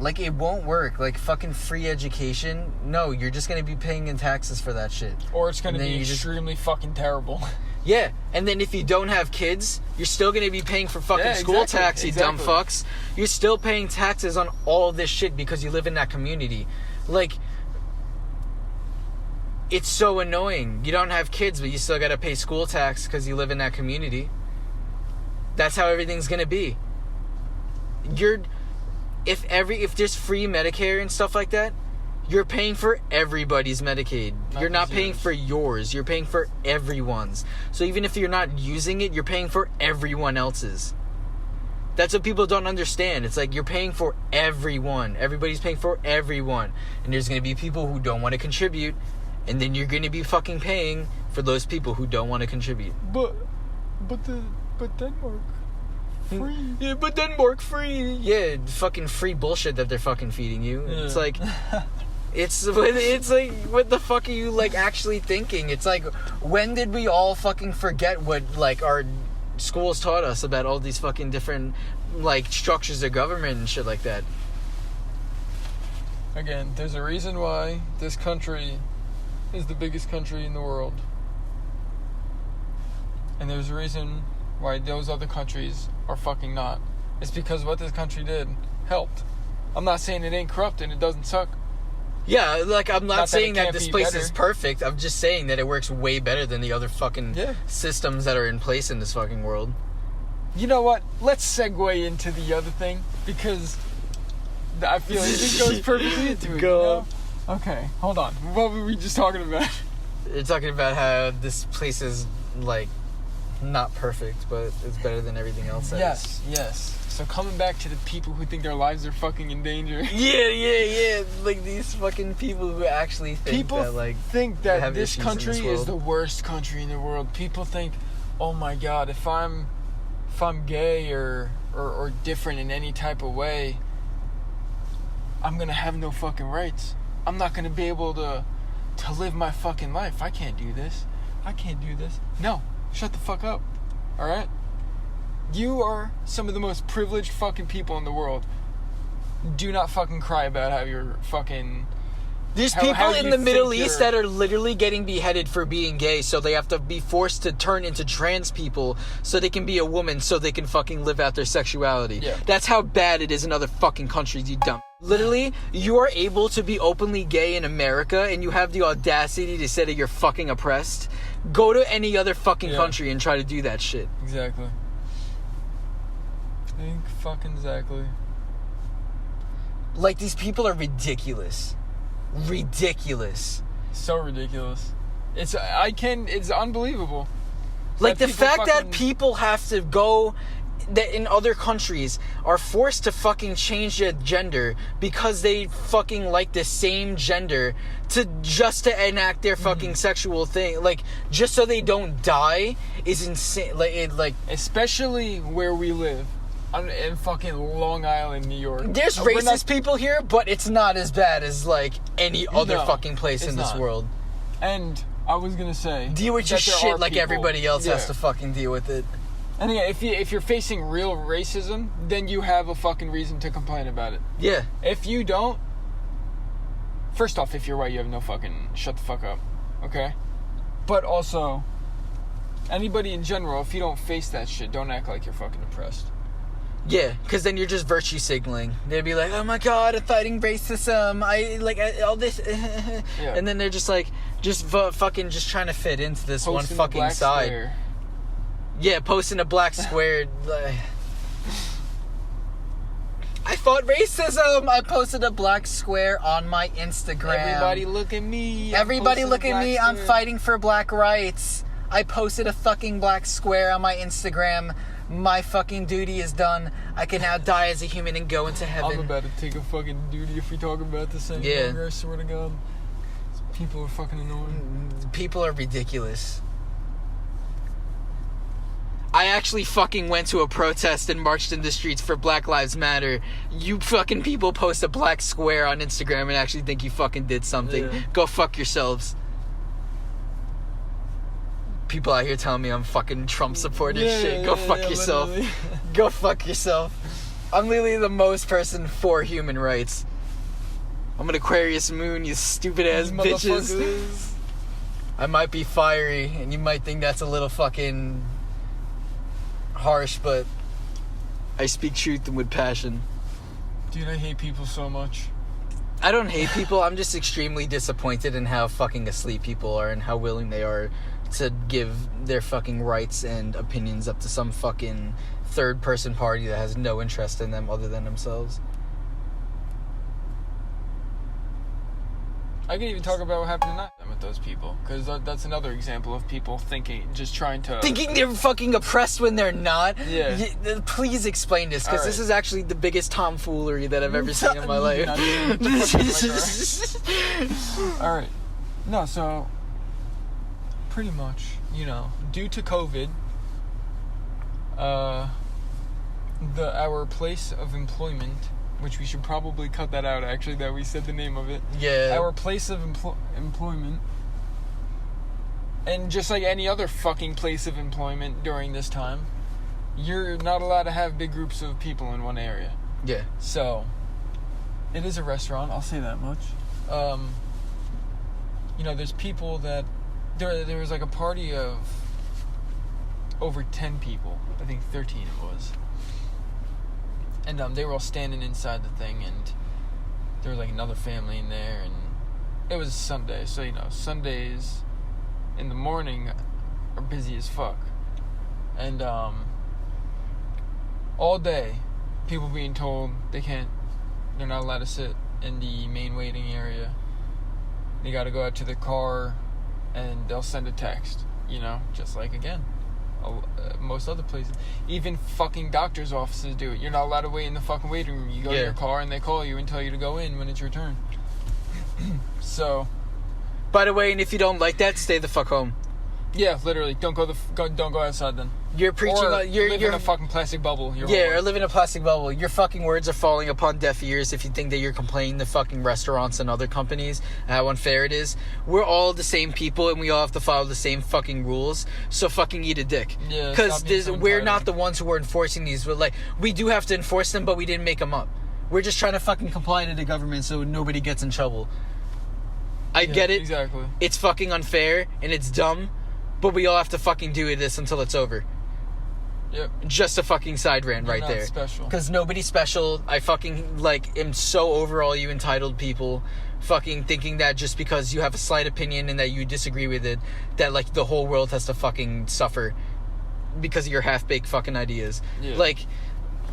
Like, it won't work. Like, fucking free education, no, you're just gonna be paying in taxes for that shit.
Or it's gonna be extremely fucking terrible.
Yeah, and then if you don't have kids, you're still gonna be paying for fucking school tax, you dumb fucks. You're still paying taxes on all this shit because you live in that community. Like, it's so annoying. You don't have kids, but you still gotta pay school tax because you live in that community. That's how everything's gonna be. If there's free Medicare and stuff like that, you're paying for everybody's Medicaid. You're not paying for yours. You're paying for everyone's. So even if you're not using it, you're paying for everyone else's. That's what people don't understand. It's like, you're paying for everyone. Everybody's paying for everyone. And there's going to be people who don't want to contribute. And then you're going to be fucking paying for those people who don't want to contribute.
But Denmark... free.
Yeah, but Denmark free. Yeah, fucking free bullshit that they're fucking feeding you. Yeah. It's like, it's like, what the fuck are you, like, actually thinking? It's like, when did we all fucking forget what, like, our schools taught us about all these fucking different, like, structures of government and shit like that?
Again, there's a reason why this country is the biggest country in the world. And there's a reason why those other countries are fucking not. It's because what this country did helped. I'm not saying it ain't corrupt and it doesn't suck.
Yeah, like, I'm not saying that this place is perfect. I'm just saying that it works way better than the other fucking systems that are in place in this fucking world.
You know what? Let's segue into the other thing, because I feel like this goes perfectly into it. Go. You know? Okay, hold on. What were we just talking about?
You're talking about how this place is, like, not perfect, but it's better than everything else.
Yes. So coming back to the people who think their lives are fucking in danger.
Yeah. Like, these fucking people who actually think that
this country is the worst country in the world. People think, oh my god, if I'm gay or different in any type of way, I'm gonna have no fucking rights. I'm not gonna be able to live my fucking life. I can't do this. No. Shut the fuck up. Alright? You are some of the most privileged fucking people in the world. Do not fucking cry about how you're fucking...
There's people in the Middle East that are literally getting beheaded for being gay, so they have to be forced to turn into trans people so they can be a woman, so they can fucking live out their sexuality. Yeah. That's how bad it is in other fucking countries, you dumb. Literally, you are able to be openly gay in America, and you have the audacity to say that you're fucking oppressed. Go to any other fucking country and try to do that shit.
Exactly. Exactly.
Like, these people are ridiculous.
So ridiculous. It's unbelievable.
Like, the fact that people have to go, that in other countries are forced to fucking change their gender because they fucking like the same gender to enact their fucking sexual thing, like, just so they don't die, is insane. Like,
especially where we live. In fucking Long Island, New York.
There's racist people here, but it's not as bad as, like, any other fucking place in this world.
And I was gonna say,
deal with your shit like everybody else has to fucking deal with it.
And yeah, if you're facing real racism, then you have a fucking reason to complain about it.
Yeah.
If you don't, first off, if you're white, you have no fucking shut the fuck up, okay? But also, anybody in general, if you don't face that shit, don't act like you're fucking oppressed.
Yeah, because then you're just virtue signaling. They'd be like, oh my god, I'm fighting racism. All this. Yeah. And then they're just like, fucking just trying to fit into this posting one fucking side. Square. Yeah, posting a black square. I fought racism. I posted a black square on my Instagram.
Everybody look at me.
Everybody look at me. I'm fighting for black rights. I posted a fucking black square on my Instagram. My fucking duty is done. I can now die as a human and go into heaven.
I'm about to take a fucking duty if we talk about this anymore. Yeah. I swear to God. People are fucking annoying.
People are ridiculous. I actually fucking went to a protest and marched in the streets for Black Lives Matter. You fucking people post a black square on Instagram and actually think you fucking did something. Yeah. Go fuck yourselves. People out here telling me I'm fucking Trump supporter shit. Go fuck yourself. Go fuck yourself. I'm literally the most person for human rights. I'm an Aquarius moon, you stupid ass bitches. I might be fiery, and you might think that's a little fucking harsh, but I speak truth and with passion.
Dude, I hate people so much.
I don't hate people, I'm just extremely disappointed in how fucking asleep people are and how willing they are to give their fucking rights and opinions up to some fucking third-person party that has no interest in them other than themselves.
I can even talk about what happened tonight with those people, because that's another example of people thinking
they're fucking oppressed when they're not.
Yeah.
Please explain this, because this is actually the biggest tomfoolery that I've ever seen in my life.
All right. No, so pretty much, due to COVID, our place of employment, which we should probably cut that out, actually, that we said the name of it.
Yeah.
Our place of employment, and just like any other fucking place of employment during this time, you're not allowed to have big groups of people in one area.
Yeah.
So, it is a restaurant, I'll say that much. There's people that... There was like a party of over 10 people. I think 13 it was. And they were all standing inside the thing, and there was like another family in there, and it was Sunday, so Sundays in the morning are busy as fuck. And all day, people being told they're not allowed to sit in the main waiting area. They gotta go out to their car, and they'll send a text, just like again. Most other places, even fucking doctors' offices do it. You're not allowed to wait in the fucking waiting room. You go to your car and they call you and tell you to go in when it's your turn. So,
by the way, and if you don't like that, stay the fuck home.
Yeah, literally, don't go outside then.
You're preaching. You're
in a fucking plastic bubble.
Or live in a plastic bubble. Your fucking words are falling upon deaf ears if you think that you're complaining to fucking restaurants and other companies and how unfair it is. We're all the same people and we all have to follow the same fucking rules. So fucking eat a dick.
Yeah.
Because we're not the ones who are enforcing these. But we do have to enforce them, but we didn't make them up. We're just trying to fucking comply to the government so nobody gets in trouble. I get it.
Exactly.
It's fucking unfair and it's dumb, but we all have to fucking do this until it's over.
Yep.
Just a fucking side rant right there.
Special.
Because nobody's special. I fucking, am so over all you entitled people fucking thinking that just because you have a slight opinion and that you disagree with it, that, the whole world has to fucking suffer because of your half-baked fucking ideas.
Yeah.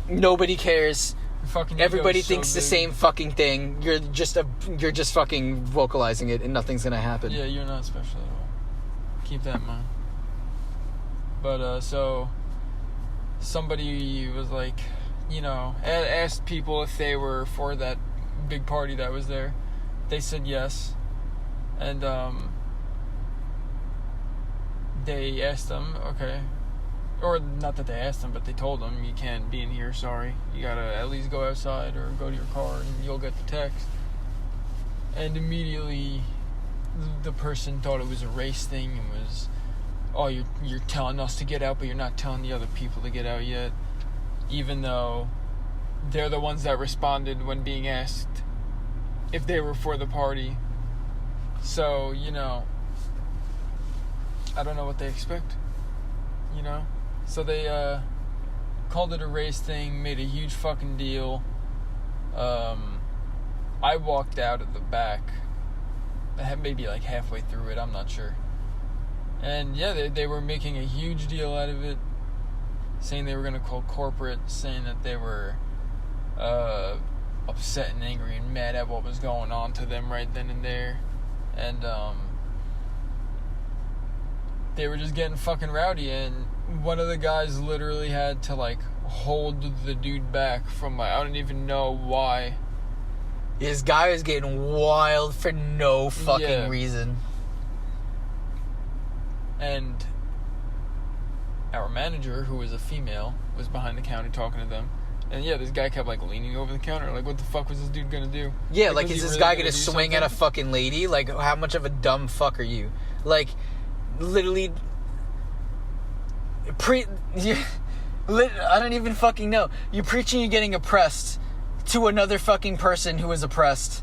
Nobody cares. Everybody thinks the same fucking thing. You're just fucking vocalizing it and nothing's gonna happen.
Yeah, you're not special at all. Keep that in mind. But, so... somebody was asked people if they were for that big party that was there. They said yes. And they asked them, okay, or not that they asked them, but they told them, you can't be in here, sorry, you gotta at least go outside or go to your car and you'll get the text. And immediately the person thought it was a race thing and was, oh, you're telling us to get out, but you're not telling the other people to get out yet. Even though they're the ones that responded when being asked if they were for the party. So, I don't know what they expect. So they called it a race thing, made a huge fucking deal. I walked out of the back, maybe halfway through it, I'm not sure. And yeah, they were making a huge deal out of it, saying they were going to call corporate, saying that they were upset and angry and mad at what was going on to them right then and there. And they were just getting fucking rowdy, and one of the guys literally had to hold the dude back from I don't even know why.
This guy was getting wild for no fucking reason.
And our manager, who was a female, was behind the counter talking to them. And yeah, this guy kept leaning over the counter, what the fuck was this dude gonna do?
Yeah, is this guy gonna swing at a fucking lady? How much of a dumb fuck are you? I don't even fucking know. You're preaching you're getting oppressed to another fucking person who is oppressed,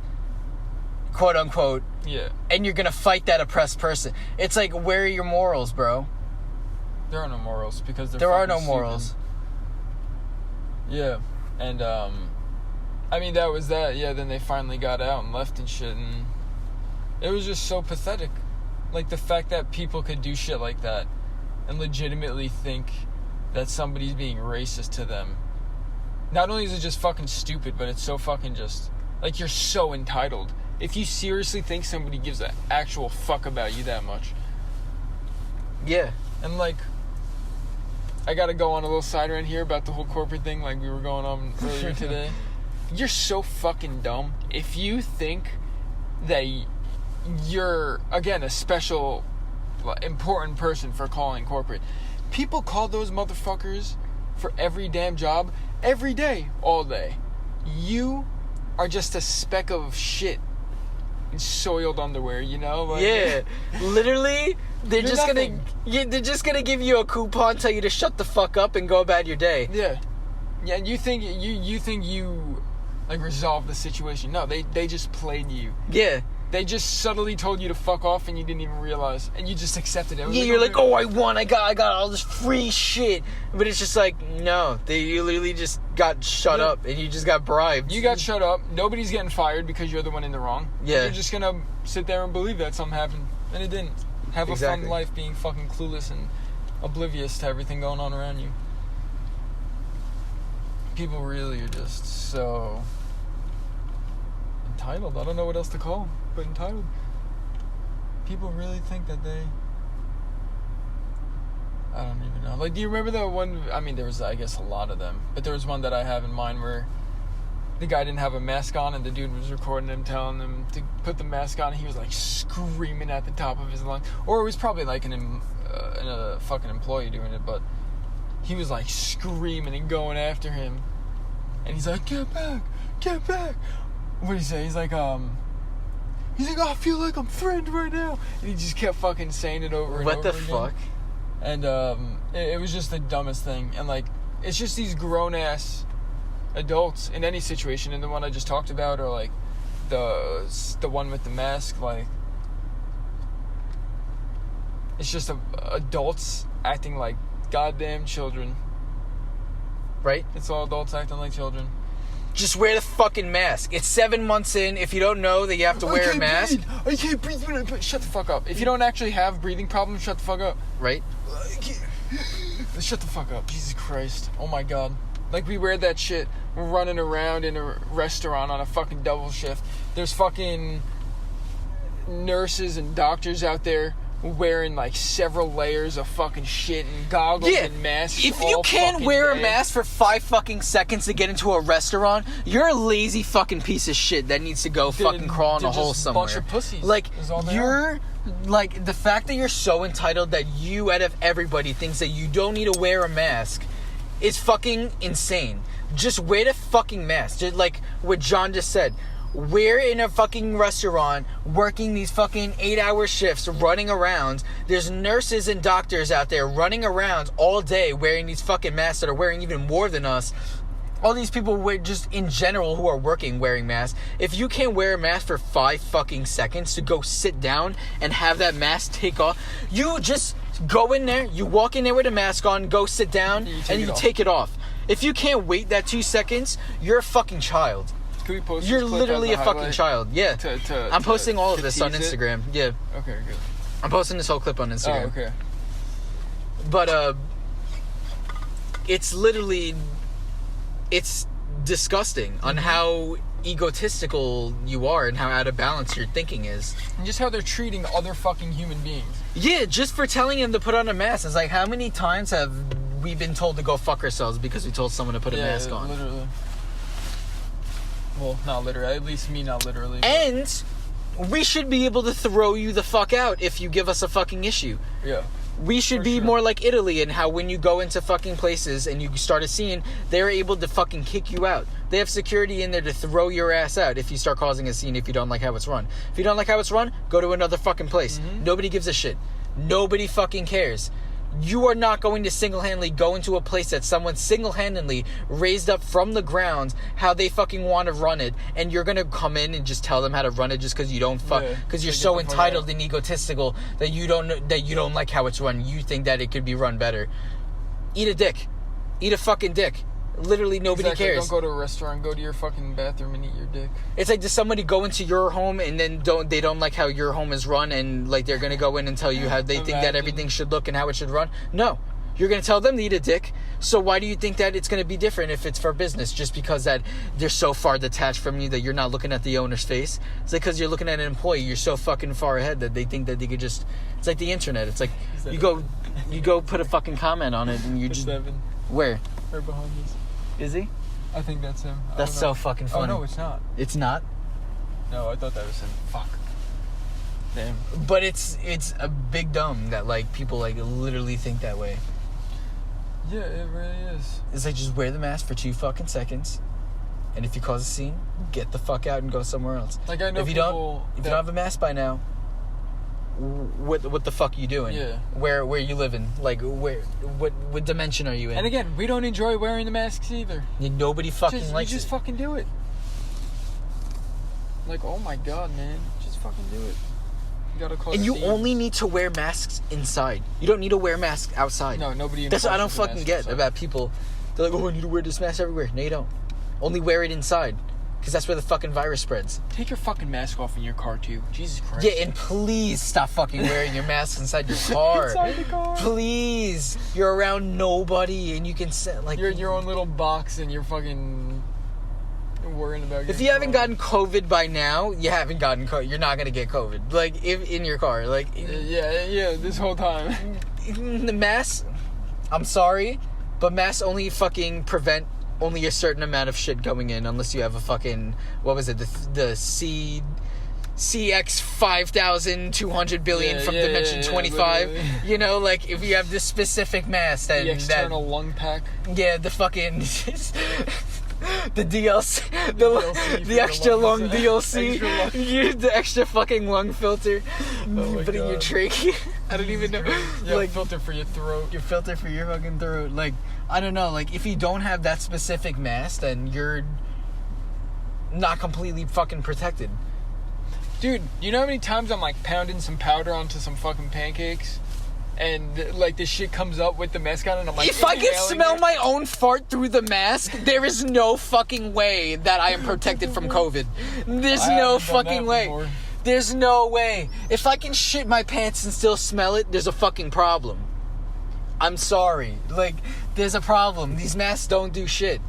quote unquote.
Yeah.
And you're gonna fight that oppressed person. It's like, where are your morals, bro?
There are no morals because
there are no morals.
Yeah, and I mean that was that. Yeah, then they finally got out and left and shit, and it was just so pathetic. Like the fact that people could do shit like that and legitimately think that somebody's being racist to them. Not only is it just fucking stupid, but it's so fucking just like you're so entitled. If you seriously think somebody gives an actual fuck about you that much.
Yeah.
And like, I gotta go on a little side rant here about the whole corporate thing like we were going on earlier today. You're so fucking dumb if you think that you're, again, a special, important person for calling corporate. People call those motherfuckers for every damn job, every day, all day. You are just a speck of shit in soiled underwear, you know? Like,
yeah, literally, they're just
nothing.
they're just gonna give you a coupon, tell you to shut the fuck up and go about your day.
Yeah, yeah. You think you like resolved the situation? No, they just played you.
Yeah.
They just subtly told you to fuck off, and you didn't even realize, and you just accepted it.
Yeah, you're like, oh, I won, I got all this free shit, but it's just like, no, you literally just got shut up, and you just got bribed.
You got shut up. Nobody's getting fired because you're the one in the wrong.
Yeah,
and you're just gonna sit there and believe that something happened, and it didn't. Have a fun life, being fucking clueless and oblivious to everything going on around you. People really are just so entitled. I don't know what else to call them, but entitled. People really think that they... I don't even know. Like, do you remember the one... I mean, there was, I guess, a lot of them. But there was one that I have in mind where the guy didn't have a mask on and the dude was recording him, telling him to put the mask on. And he was, like, screaming at the top of his lungs. Or it was probably, like, a fucking employee doing it, but he was, like, screaming and going after him. And he's like, get back! Get back! What did he say? He's like, I feel like I'm threatened right now. And he just kept fucking saying it over and over again.
What the fuck?
And it was just the dumbest thing. And like, it's just these grown ass adults in any situation. And the one I just talked about, or like the one with the mask, like it's just adults acting like goddamn children.
Right?
It's all adults acting like children.
Just wear the fucking mask. It's 7 months in. If you don't know that you have to wear a mask...
I can't breathe when I breathe. Shut the fuck up. If you don't actually have breathing problems, shut the fuck up.
Right?
Shut the fuck up. Jesus Christ. Oh my God. Like, we wear that shit running around in a restaurant on a fucking double shift. There's fucking nurses and doctors out there wearing like several layers of fucking shit and goggles and masks.
If you can't wear a mask for 5 fucking seconds to get into a restaurant, you're a lazy fucking piece of shit that needs to go fucking crawl in a hole somewhere.
Bunch of pussies.
Like, you're like, the fact that you're so entitled that you, out of everybody, thinks that you don't need to wear a mask is fucking insane. Just wear the fucking mask. Just like what John just said. We're in a fucking restaurant working these fucking 8-hour shifts, running around. There's nurses and doctors out there running around all day wearing these fucking masks that are wearing even more than us. All these people just in general who are working wearing masks. If you can't wear a mask for 5 fucking seconds to go sit down and have that mask take off, you just go in there, you walk in there with a mask on, go sit down, and you take it off. If you can't wait that 2 seconds, you're a fucking child.
Can we post
You're literally a fucking child. Yeah. I'm posting all of this on Instagram. Yeah.
Okay, good.
I'm posting this whole clip on Instagram.
Oh, okay.
But, it's literally... It's disgusting on how egotistical you are and how out of balance your thinking is.
And just how they're treating other fucking human beings.
Yeah, just for telling them to put on a mask. It's like, how many times have we been told to go fuck ourselves because we told someone to put a mask on?
Literally. Well, not literally. At least me, not literally. But...
And we should be able to throw you the fuck out if you give us a fucking issue.
Yeah.
We should be more like Italy in how when you go into fucking places and you start a scene, they're able to fucking kick you out. They have security in there to throw your ass out if you start causing a scene if you don't like how it's run. If you don't like how it's run, go to another fucking place. Mm-hmm. Nobody gives a shit. Nobody fucking cares. You are not going to single-handedly go into a place that someone single-handedly raised up from the ground how they fucking want to run it, and you're going to come in and just tell them how to run it just because you don't because you're so entitled and egotistical that you don't like how it's run. You think that it could be run better. Eat a dick. Eat a fucking dick. Literally nobody cares.
Don't go to a restaurant. Go to your fucking bathroom and eat your dick.
It's like, does somebody go into your home and then they don't like how your home is run, and like they're gonna go in and tell you how they think that everything should look and how it should run? No, you're gonna tell them to eat a dick. So why do you think that it's gonna be different if it's for business? Just because that they're so far detached from you that you're not looking at the owner's face? It's like because you're looking at an employee, you're so fucking far ahead that they think that they could just. It's like the internet. It's like you go put a fucking comment on it and you just where?
Right behind us.
Is he?
I think that's him.
That's so fucking funny.
Oh, no, it's not.
It's not?
No, I thought that was him. Fuck. Damn.
But it's a big dumb that, like, people, like, literally think that way.
Yeah, it really is.
It's like, just wear the mask for 2 fucking seconds, and if you cause a scene, get the fuck out and go somewhere else.
Like, I know
if you don't have a mask by now, what the fuck are you doing?
Yeah.
Where you living? Like, what dimension are you in?
And again, we don't enjoy wearing the masks either.
Nobody fucking likes it.
You just fucking do it. Like, oh my god, man. Just fucking do it. You gotta cause
And you only need to wear masks inside. You don't need to wear masks outside.
No, nobody.
That's what I don't fucking get about people. They're like, oh, I need to wear this mask everywhere. No, you don't. Only wear it inside. Because that's where the fucking virus spreads.
Take your fucking mask off in your car, too. Jesus Christ.
Yeah, and please stop fucking wearing your mask inside your car.
Inside the car.
Please. You're around nobody, and you can sit, like...
You're in your own little box, and you're fucking worrying about...
If you haven't gotten COVID by now, you haven't gotten COVID. You're not going to get COVID. Like, if in your car. Like...
Yeah, this whole time.
The masks... I'm sorry, but masks only fucking prevent... only a certain amount of shit going in, unless you have a fucking, what was it, the CX 5,200 billion from Dimension 25.
Literally.
You know, like, if you have this specific mask, then
the external lung pack.
Yeah, the fucking the DLC, the extra long DLC, the extra fucking lung filter, you put in your trachea. I don't even know.
Yeah, like filter for your throat.
Your filter for your fucking throat. Like, I don't know. Like, if you don't have that specific mask, then you're not completely fucking protected.
Dude, you know how many times I'm like pounding some powder onto some fucking pancakes? And, like, this shit comes up with the mask on, and I'm like,
if I can smell my own fart through the mask, there is no fucking way that I am protected from COVID. There's no fucking way.
Before.
There's no way. If I can shit my pants and still smell it, there's a fucking problem. I'm sorry. Like, there's a problem. These masks don't do shit.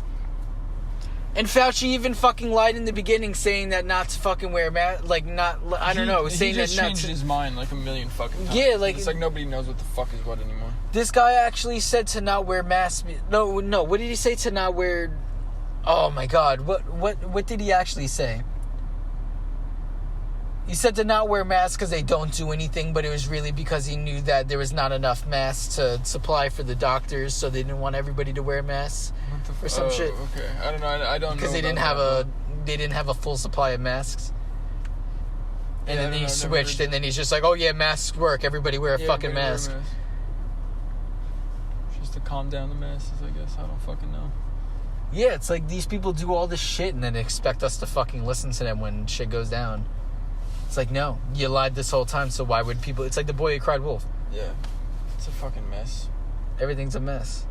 And Fauci even fucking lied in the beginning, saying that not to fucking wear a mask. Like, not, I don't know, saying that not to.
He just changed his mind like a million fucking times.
Yeah, like.
It's like nobody knows what the fuck is what anymore.
This guy actually said to not wear masks. No, what did he say to not wear? Oh my god, what did he actually say? He said to not wear masks because they don't do anything, but it was really because he knew that there was not enough masks to supply for the doctors, so they didn't want everybody to wear masks or some shit.
Okay, I don't know. I don't know
because they didn't have a full supply of masks. And then he switched, and then he's just like, "Oh yeah, masks work. Everybody wear a fucking mask."
Just to calm down the masses, I guess. I don't fucking know.
Yeah, it's like these people do all this shit and then expect us to fucking listen to them when shit goes down. It's like, no, you lied this whole time, so why would people... It's like the boy who cried wolf.
Yeah. It's a fucking mess.
Everything's a mess.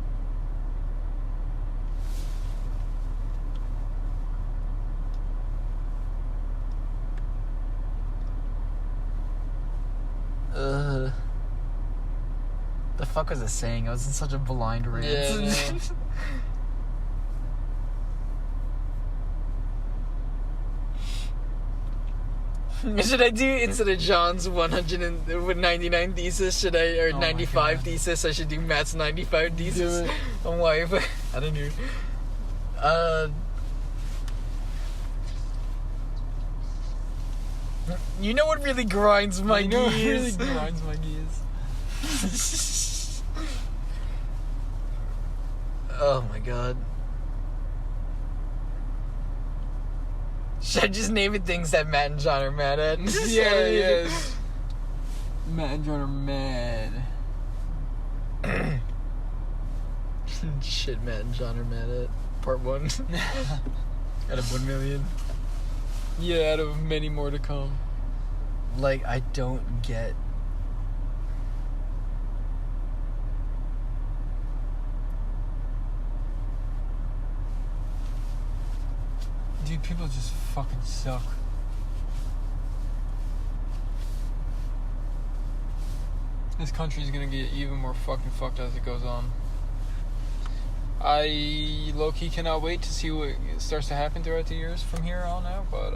The fuck was it saying? I was in such a blind rant.
Yeah,
Should I do, instead of John's 199 thesis, should I, or 95 thesis, I should do Matt's 95 thesis on why, I don't know. You know what really grinds my gears?
What really grinds my gears?
Oh my god. Should I just name it things that Matt and John are mad at?
Yeah. Matt and John are mad.
Shit, Matt and John are mad at part 1. Out of 1 million.
Yeah, out of many more to come.
Like, I don't get...
Dude, people just fucking suck. This country's gonna get even more fucking fucked as it goes on. I low-key cannot wait to see what starts to happen throughout the years from here on out, but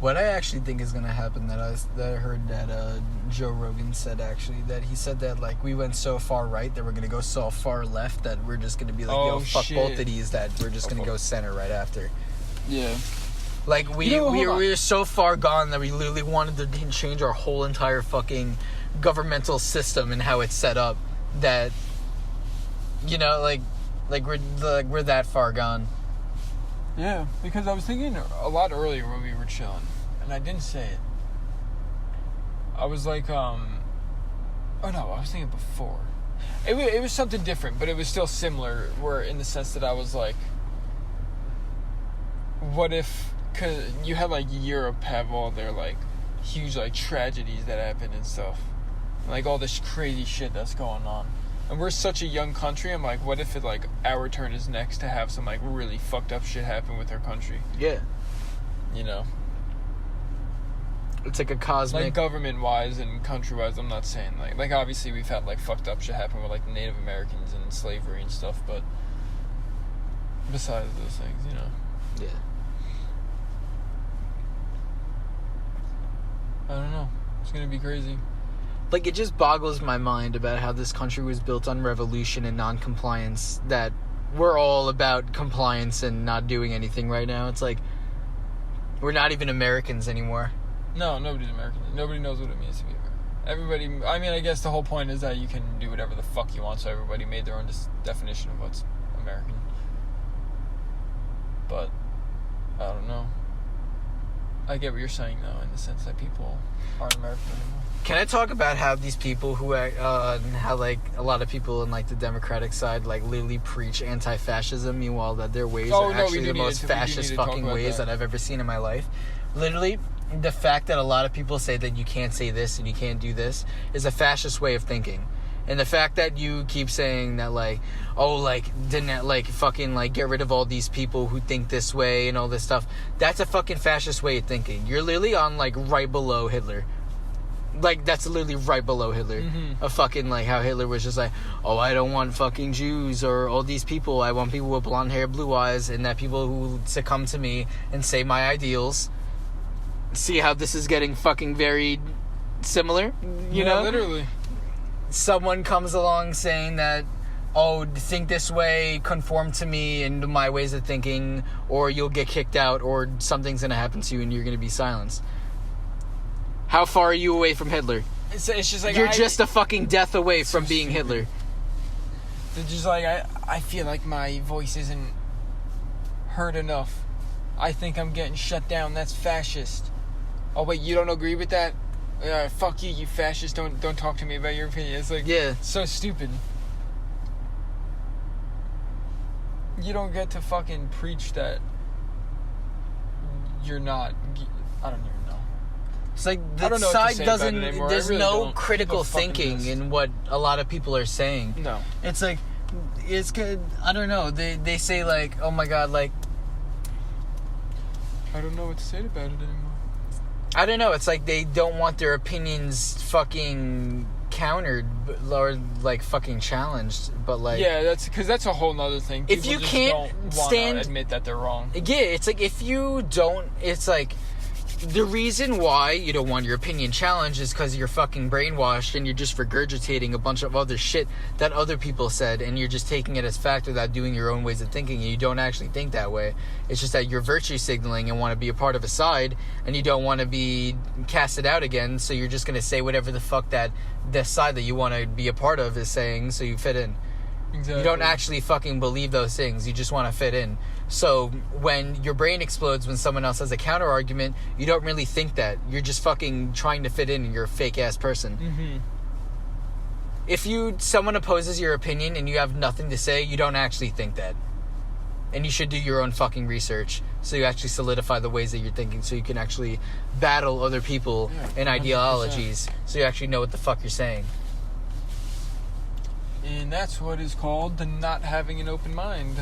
What I actually think is going to happen that I heard that Joe Rogan said, actually, that he said that, like, we went so far right that we're going to go so far left that we're just going to be like, yo, fuck
shit.
both of these, that we're just going to go center right after.
Yeah.
Like, we're so far gone that we literally wanted to change our whole entire fucking governmental system and how it's set up, that, you know, like we're that far gone.
Yeah, because I was thinking a lot earlier when we were chilling, and I didn't say it. I was like, oh no, I was thinking before. It was something different, but it was still similar, where in the sense that I was like, what if, cause you had like Europe have all their like huge like tragedies that happen and stuff, like all this crazy shit that's going on. And we're such a young country, I'm like, what if it, like, our turn is next to have some, like, really fucked up shit happen with our country?
Yeah.
You know?
It's like a cosmic...
Like, government-wise and country-wise, I'm not saying, like, obviously we've had, like, fucked up shit happen with, like, the Native Americans and slavery and stuff, but besides those things, you know?
Yeah.
I don't know. It's gonna be crazy.
Like, it just boggles my mind about how this country was built on revolution and non-compliance, that we're all about compliance and not doing anything right now. It's like, we're not even Americans anymore.
No, nobody's American. Nobody knows what it means to be American. Everybody, I mean, I guess the whole point is that you can do whatever the fuck you want, so everybody made their own definition of what's American. But, I don't know. I get what you're saying, though, in the sense that people aren't American anymore.
Can I talk about how these people who, how, like, a lot of people in, like, the Democratic side, like, literally preach anti-fascism, meanwhile that their ways are actually the most fascist fucking ways that I've ever seen in my life? Literally, the fact that a lot of people say that you can't say this and you can't do this is a fascist way of thinking. And the fact that you keep saying that, like, oh, like, didn't, like, fucking, like, get rid of all these people who think this way and all this stuff, that's a fucking fascist way of thinking. You're literally on, like, right below Hitler. Like, that's literally right below Hitler.
Mm-hmm.
A fucking, like, how Hitler was just like, oh, I don't want fucking Jews or all these people. I want people with blonde hair, blue eyes, and that people who succumb to me and say my ideals. See how this is getting fucking very similar? You know?
Literally.
Someone comes along saying that, oh, think this way, conform to me and my ways of thinking, or you'll get kicked out, or something's going to happen to you and you're going to be silenced. How far are you away from Hitler?
It's just like...
You're just a fucking death away from being Hitler.
It's just like, I feel like my voice isn't heard enough. I think I'm getting shut down. That's fascist. Oh, wait, you don't agree with that? Fuck you fascist. Don't talk to me about your opinion. It's like,
yeah,
so stupid. You don't get to fucking preach that you're not... I don't even know.
It's like the side doesn't... There's
really
no critical thinking in what a lot of people are saying.
No.
It's like... It's good. I don't know. They say, like, oh my god, like...
I don't know what to say about it anymore.
I don't know. It's like they don't want their opinions fucking countered or, like, fucking challenged. But, like...
Yeah, that's a whole nother thing. People
if you
just
can't
don't admit that they're wrong.
Yeah, it's like if you don't... It's like... The reason why you don't want your opinion challenged is because you're fucking brainwashed and you're just regurgitating a bunch of other shit that other people said, and you're just taking it as fact without doing your own ways of thinking, and you don't actually think that way. It's just that you're virtue signaling and want to be a part of a side, and you don't want to be casted out again, so you're just going to say whatever the fuck that the side that you want to be a part of is saying, so you fit in.
Exactly.
You don't actually fucking believe those things. You just want to fit in. So when your brain explodes when someone else has a counter argument, you don't really think that. You're just fucking trying to fit in and you're a fake ass person.
Mm-hmm.
If someone opposes your opinion and you have nothing to say, you don't actually think that. And you should do your own fucking research so you actually solidify the ways that you're thinking, so you can actually battle other people and
100%.
ideologies, so you actually know what the fuck you're saying.
And that's what is called the not having an open mind.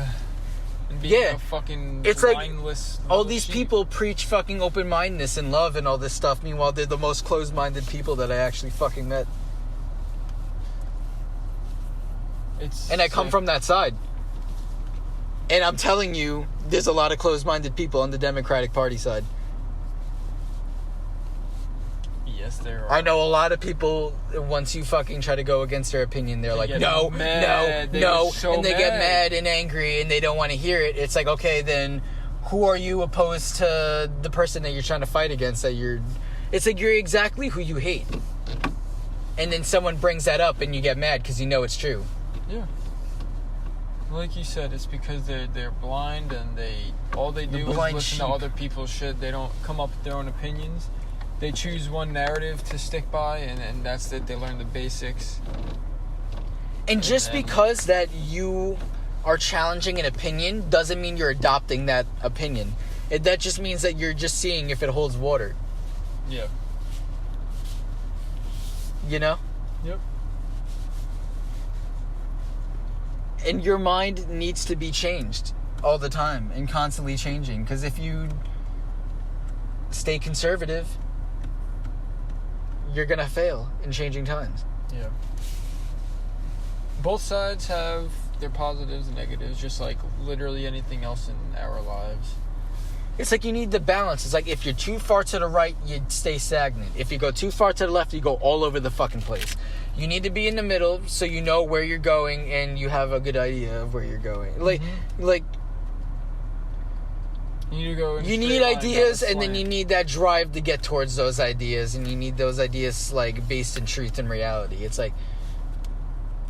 And being a fucking
it's
mindless
like all
little
these
sheep.
people preach fucking open-mindedness and love and all this stuff. Meanwhile, they're the most closed-minded people that I actually fucking met. And I come from that side. And I'm telling you, there's a lot of closed-minded people on the Democratic Party side.
Yes, there are.
I know a lot of people, once you fucking try to go against their opinion, they're like, no, and they get mad and angry and they don't want to hear it. It's like, okay, then who are you opposed to the person that you're trying to fight against? It's like you're exactly who you hate. And then someone brings that up and you get mad because you know it's true.
Yeah. Like you said, it's because they're blind and all they do is listen to other people's shit. They don't come up with their own opinions. They choose one narrative to stick by, and that's it. They learn the basics.
And just because that you are challenging an opinion doesn't mean you're adopting that opinion. That just means that you're just seeing if it holds water.
Yeah.
You know?
Yep.
And your mind needs to be changed all the time and constantly changing. Because if you stay conservative, you're going to fail in changing times.
Yeah. Both sides have their positives and negatives, just like literally anything else in our lives.
It's like you need the balance. It's like if you're too far to the right, you stay stagnant. If you go too far to the left, you go all over the fucking place. You need to be in the middle so you know where you're going and you have a good idea of where you're going. Like
you need to go in a
you
straight
need
line,
ideas,
not a
and then
slant.
you need that drive to get towards those ideas, and you need those ideas like based in truth and reality. It's like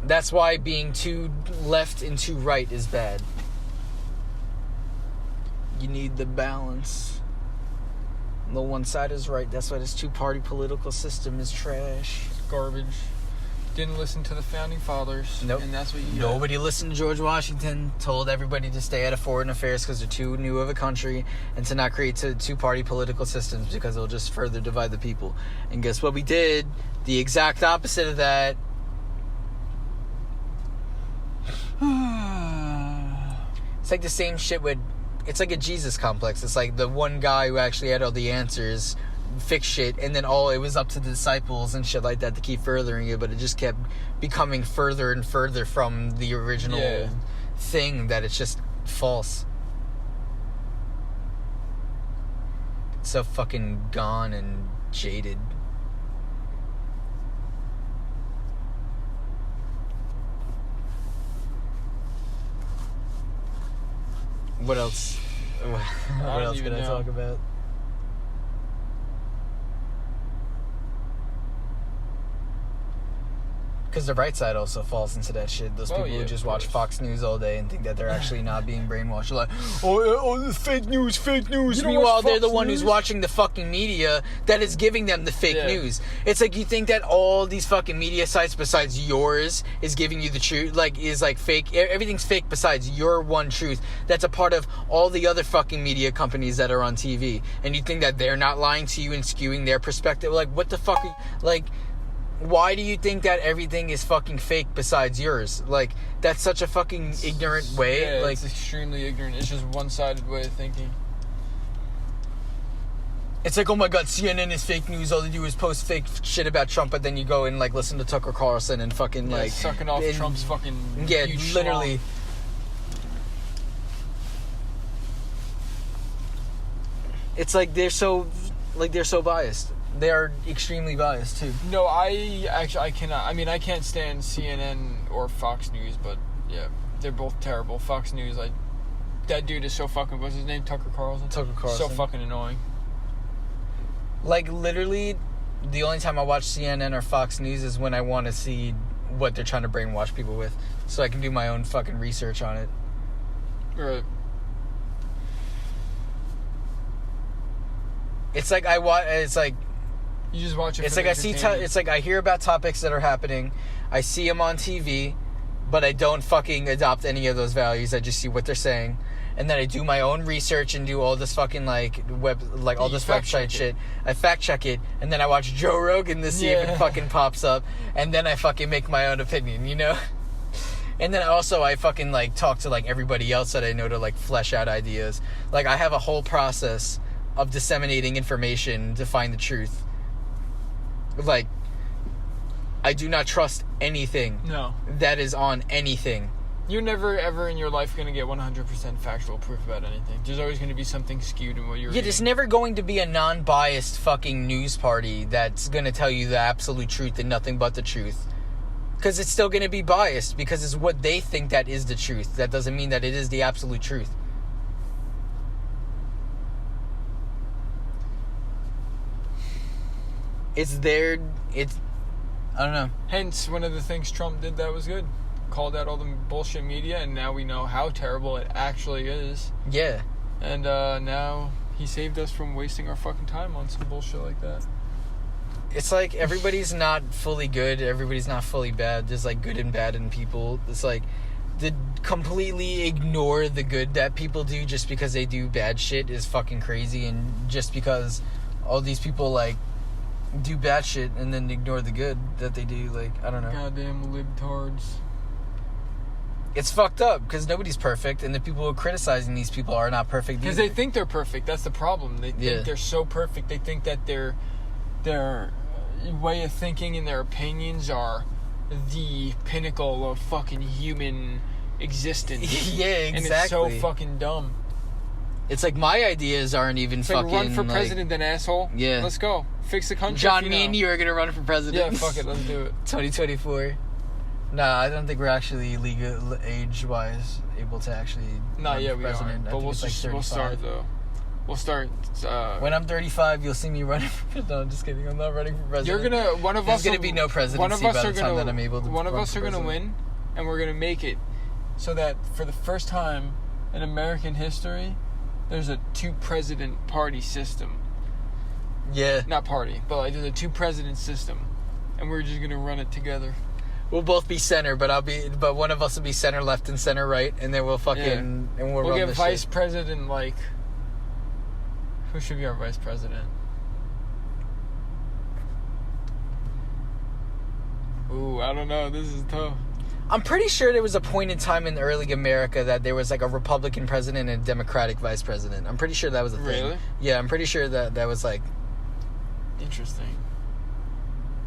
that's why being too left and too right is bad. You need the balance. No one side is right. That's why this two-party political system is trash.
Garbage. Didn't listen to the founding fathers.
Nope.
And that's what you
Nobody listened to George Washington. Told everybody to stay out of foreign affairs because they're too new of a country, and to not create two-party political systems because it'll just further divide the people. And guess what we did? The exact opposite of that. It's like the same shit with... It's like a Jesus complex. It's like the one guy who actually had all the answers fixed shit, and then it was up to the disciples and shit like that to keep furthering it, but it just kept becoming further and further from the original thing, that it's just false. It's so fucking gone and jaded. What else? What else can I talk about? Because the right side also falls into that shit. Those people who just watch Fox News all day and think that they're actually not being brainwashed. They're like, oh, fake news. Meanwhile, they're the one who's watching the fucking media that is giving them the fake news. It's like you think that all these fucking media sites besides yours is giving you the truth, is fake. Everything's fake besides your one truth. That's a part of all the other fucking media companies that are on TV. And you think that they're not lying to you and skewing their perspective. Like, what the fuck? Why do you think that everything is fucking fake besides yours? Like, that's such a fucking ignorant way.
Yeah, it's extremely ignorant. It's just one-sided way of thinking.
It's like, oh my god, CNN is fake news. All they do is post fake shit about Trump, but then you go and, listen to Tucker Carlson and fucking,
sucking off Trump's fucking huge
literally.
schlong.
It's like they're so biased. They are extremely biased too.
No, I cannot. I mean, I can't stand CNN or Fox News, but yeah, they're both terrible. Fox News, that dude is so fucking. What's his name? Tucker Carlson. So fucking annoying.
Literally, the only time I watch CNN or Fox News is when I want to see what they're trying to brainwash people with, so I can do my own fucking research on it.
Right.
It's like you just watch it. It's like I see. It's like I hear about topics that are happening. I see them on TV, but I don't fucking adopt any of those values. I just see what they're saying. And then I do my own research and do all this fucking, all this website shit. I fact check it, and then I watch Joe Rogan to see if it fucking pops up, and then I fucking make my own opinion, you know? And then also I fucking, talk to, everybody else that I know to, flesh out ideas. I have a whole process of disseminating information to find the truth. I do not trust anything that is on anything.
You're never, ever in your life going to get 100% factual proof about anything. There's always going to be something skewed in what you're reading.
There's never going to be a non-biased fucking news party that's going to tell you the absolute truth and nothing but the truth. Because it's still going to be biased, because it's what they think that is the truth. That doesn't mean that it is the absolute truth. I don't know.
Hence, one of the things Trump did that was good. Called out all the bullshit media, and now we know how terrible it actually is.
Yeah.
And now he saved us from wasting our fucking time on some bullshit like that.
It's everybody's not fully good, everybody's not fully bad. There's good and bad in people. It's to completely ignore the good that people do just because they do bad shit is fucking crazy. And just because all these people do bad shit and then ignore the good that they do, I don't know.
Goddamn libtards.
It's fucked up because nobody's perfect, and the people who are criticizing these people are not perfect
because they think they're perfect. That's the problem. They think they're so perfect. They think that their way of thinking and their opinions are the pinnacle of fucking human existence.
Yeah, exactly.
And it's so fucking dumb.
It's my ideas aren't even fucking...
run for president then, asshole.
Yeah.
Let's go. Fix the country.
John, me and you are going to run for president.
Yeah, fuck it. Let's do it.
2024. Nah, I don't think we're actually legal age-wise able to actually
Not yet, we
president.
aren't. But we'll start, though. We'll start...
when I'm 35, you'll see me running for... No, I'm just kidding. I'm not running for president.
You're going to... One of us...
There's going to be no presidency by the time that I'm able to...
One of us are going to win, and we're going to make it so that for the first time in American history, there's a two-president party system.
Yeah.
Not party, but there's a two-president system, and we're just going to run it together.
We'll both be center, but one of us will be center left and center right, and then we'll fucking and we'll run
get
this
vice
shit.
President. Who should be our vice president? Ooh, I don't know. This is tough.
I'm pretty sure there was a point in time in early America that there was a Republican president and a Democratic vice president. I'm pretty sure that was a thing.
Really?
Yeah, I'm pretty sure that was
Interesting.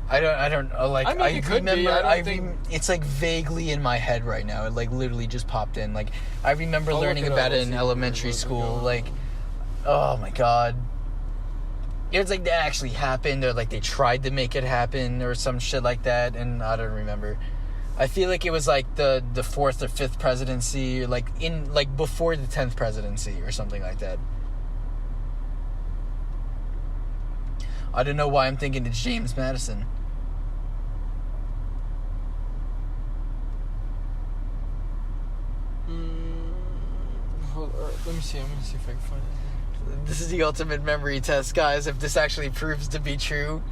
I don't
it could be. I don't think
it's vaguely in my head right now. It literally just popped in. I remember learning about it in elementary school. Oh my god. It's that actually happened, or they tried to make it happen, or some shit like that, and I don't remember. I feel it was the fourth or fifth presidency, or before the 10th presidency, or something like that. I don't know why I'm thinking it's James Madison.
Let me see. I'm gonna see if I can find it.
This is the ultimate memory test, guys. If this actually proves to be true,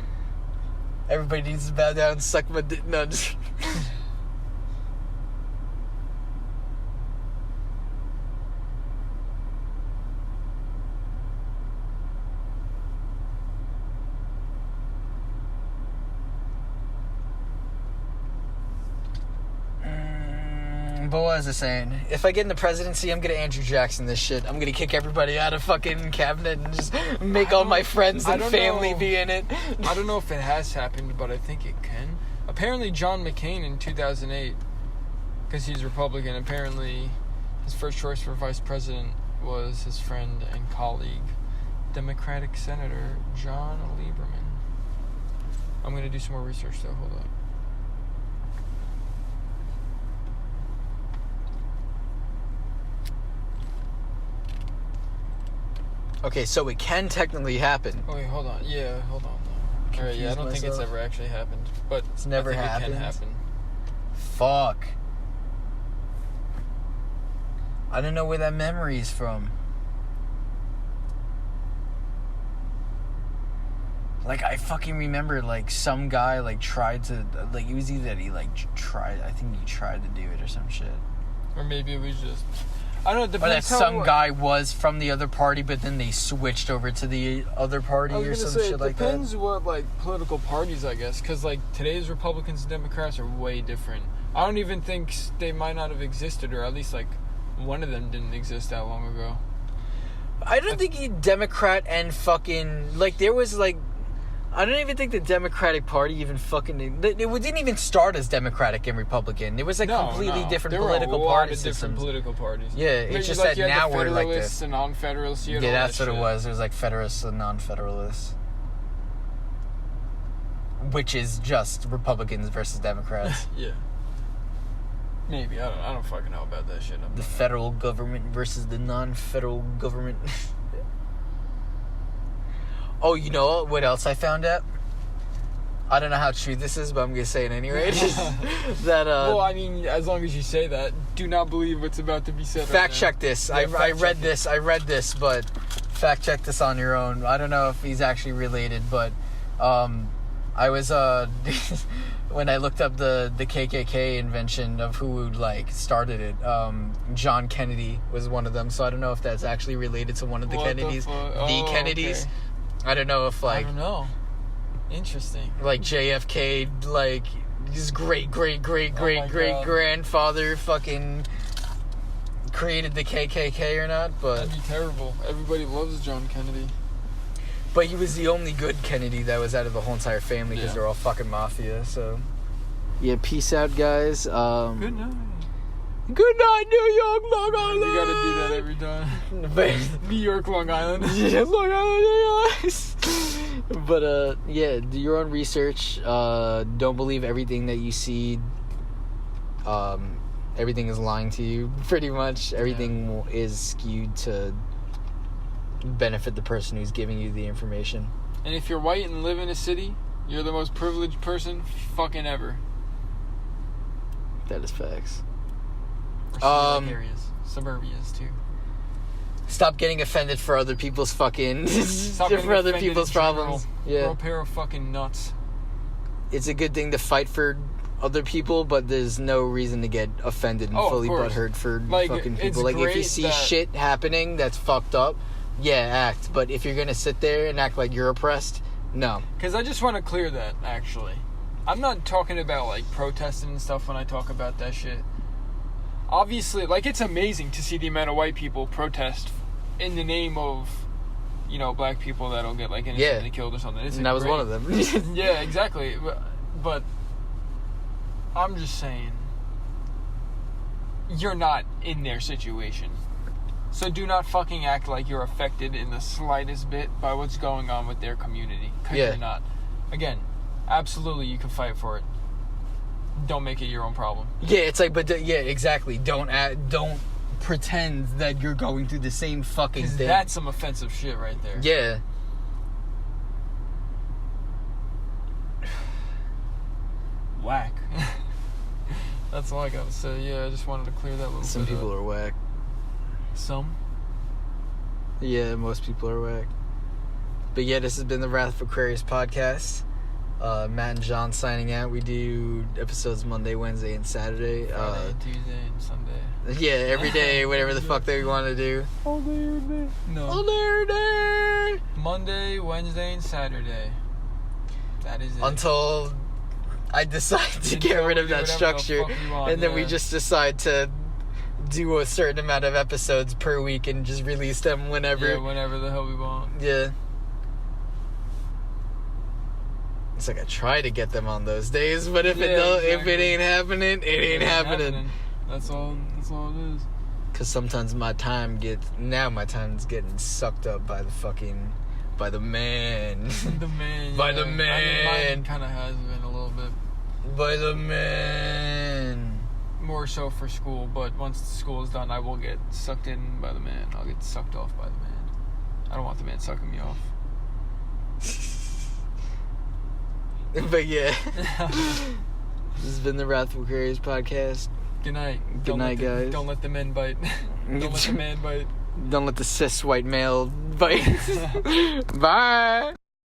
everybody needs to bow down and suck my dick. No, just... But what was I saying? If I get in the presidency, I'm gonna Andrew Jackson this shit. I'm gonna kick everybody out of fucking cabinet and just make all my friends and family be in it.
I don't know if it has happened, but I think it can. Apparently John McCain in 2008, because he's Republican, apparently his first choice for vice president was his friend and colleague, Democratic Senator John Lieberman. I'm gonna do some more research though, hold on.
Okay, so it can technically happen.
Oh wait, hold on. Yeah, hold on. Alright, yeah, I don't think it's ever actually happened. But
it's never happened.
It can happen.
Fuck. I don't know where that memory is from. Like, I fucking remember, like, some guy, like, tried to, like, it was either that he, like, I think he tried to do it or some shit.
Or maybe it was just, I don't know,
Or that some guy was from the other party, but then they switched over to the other party or some shit like that.
It depends what, like, political parties, I guess, because, like, today's Republicans and Democrats are way different. I don't even think they might not have existed, or at least, like, one of them didn't exist that long ago.
I don't think Democrat and fucking, like, there was, like, I don't even think the Democratic Party even fucking... It didn't even start as Democratic and Republican. It was like completely different political party systems.
Different political parties.
Yeah, it's just like now we're like this.
Federalists and non-federalists.
Yeah, that's what it was. It was like Federalists and non-Federalists. Which is just Republicans versus Democrats.
Yeah. Maybe. I don't fucking know about that shit.
The federal government versus the non-federal government. Oh, you know what else I found out? I don't know how true this is, but I'm going to say it anyway. That,
well, I mean, as long as you say that, do not believe what's about to be said.
Fact check this. Yeah, I read this, but fact check this on your own. I don't know if he's actually related, but I was, when I looked up the KKK invention of who, like, started it, John Kennedy was one of them, so I don't know if that's actually related to one of the Kennedys. The Kennedys. Okay. I don't know if, like...
I don't know. Interesting.
Like, JFK, like, his great-great-great-great-great-grandfather fucking created the KKK or not, but...
That'd be terrible. Everybody loves John Kennedy.
But he was the only good Kennedy that was out of the whole entire family, because they're all fucking mafia, so... Yeah, peace out, guys.
Good night.
Good night, New York, Long Island.
We gotta do that every time. New York, Long Island.
Yeah, Long Island. But yeah, do your own research. Don't believe everything that you see. Everything is lying to you. Pretty much, everything is skewed to benefit the person who's giving you the information.
And if you're white and live in a city, you're the most privileged person fucking ever.
That is facts.
Areas, suburbias too.
Stop getting offended for other people's fucking for other people's problems. Yeah,
we're a pair of fucking nuts.
It's a good thing to fight for other people, but there's no reason to get offended and fully butthurt for fucking people. Like, if you see shit happening that's fucked up, act. But if you're gonna sit there and act like you're oppressed, no.
Because I just want to clear that. Actually, I'm not talking about like protesting and stuff when I talk about that shit. Obviously, like, it's amazing to see the amount of white people protest in the name of, you know, black people that'll get, like, innocently killed or something.
And that was one of them.
Yeah, exactly. But I'm just saying, you're not in their situation. So do not fucking act like you're affected in the slightest bit by what's going on with their community. Because you're not. Again, absolutely you can fight for it. Don't make it your own problem.
Yeah, it's like, but exactly. Don't pretend that you're going through the same fucking thing.
That's some offensive shit right there.
Yeah.
Whack. That's all I gotta say. Yeah, I just wanted to clear that little
Some
bit
people
up.
are whack.
Some?
Yeah, most people are whack. But yeah, this has been the Wrath of Aquarius podcast. Matt and John signing out. We do episodes Monday, Wednesday, and Saturday.
Friday, Tuesday, and Sunday.
Yeah, every day, whatever the fuck they want to do.
All day, every day. No.
All day, every day.
Monday, Wednesday, and Saturday. That is it.
Until I decide to get rid of that structure. And then we just decide to do a certain amount of episodes per week and just release them whenever.
Yeah, whenever the hell we want.
Yeah. It's like I try to get them on those days, but if it ain't happening, it ain't happening.
That's all it is.
Cause sometimes my time's getting sucked up by the man.
The man.
By the man.
I mean, mine kind of has been a little bit.
By the man.
More so for school, but once the school is done, I will get sucked in by the man. I'll get sucked off by the man. I don't want the man sucking me off.
But yeah, this has been the Wrath of Aquarius podcast.
Good night.
Good night, guys.
Don't let the men bite. Don't let the man bite.
Don't let the cis white male bite. Bye.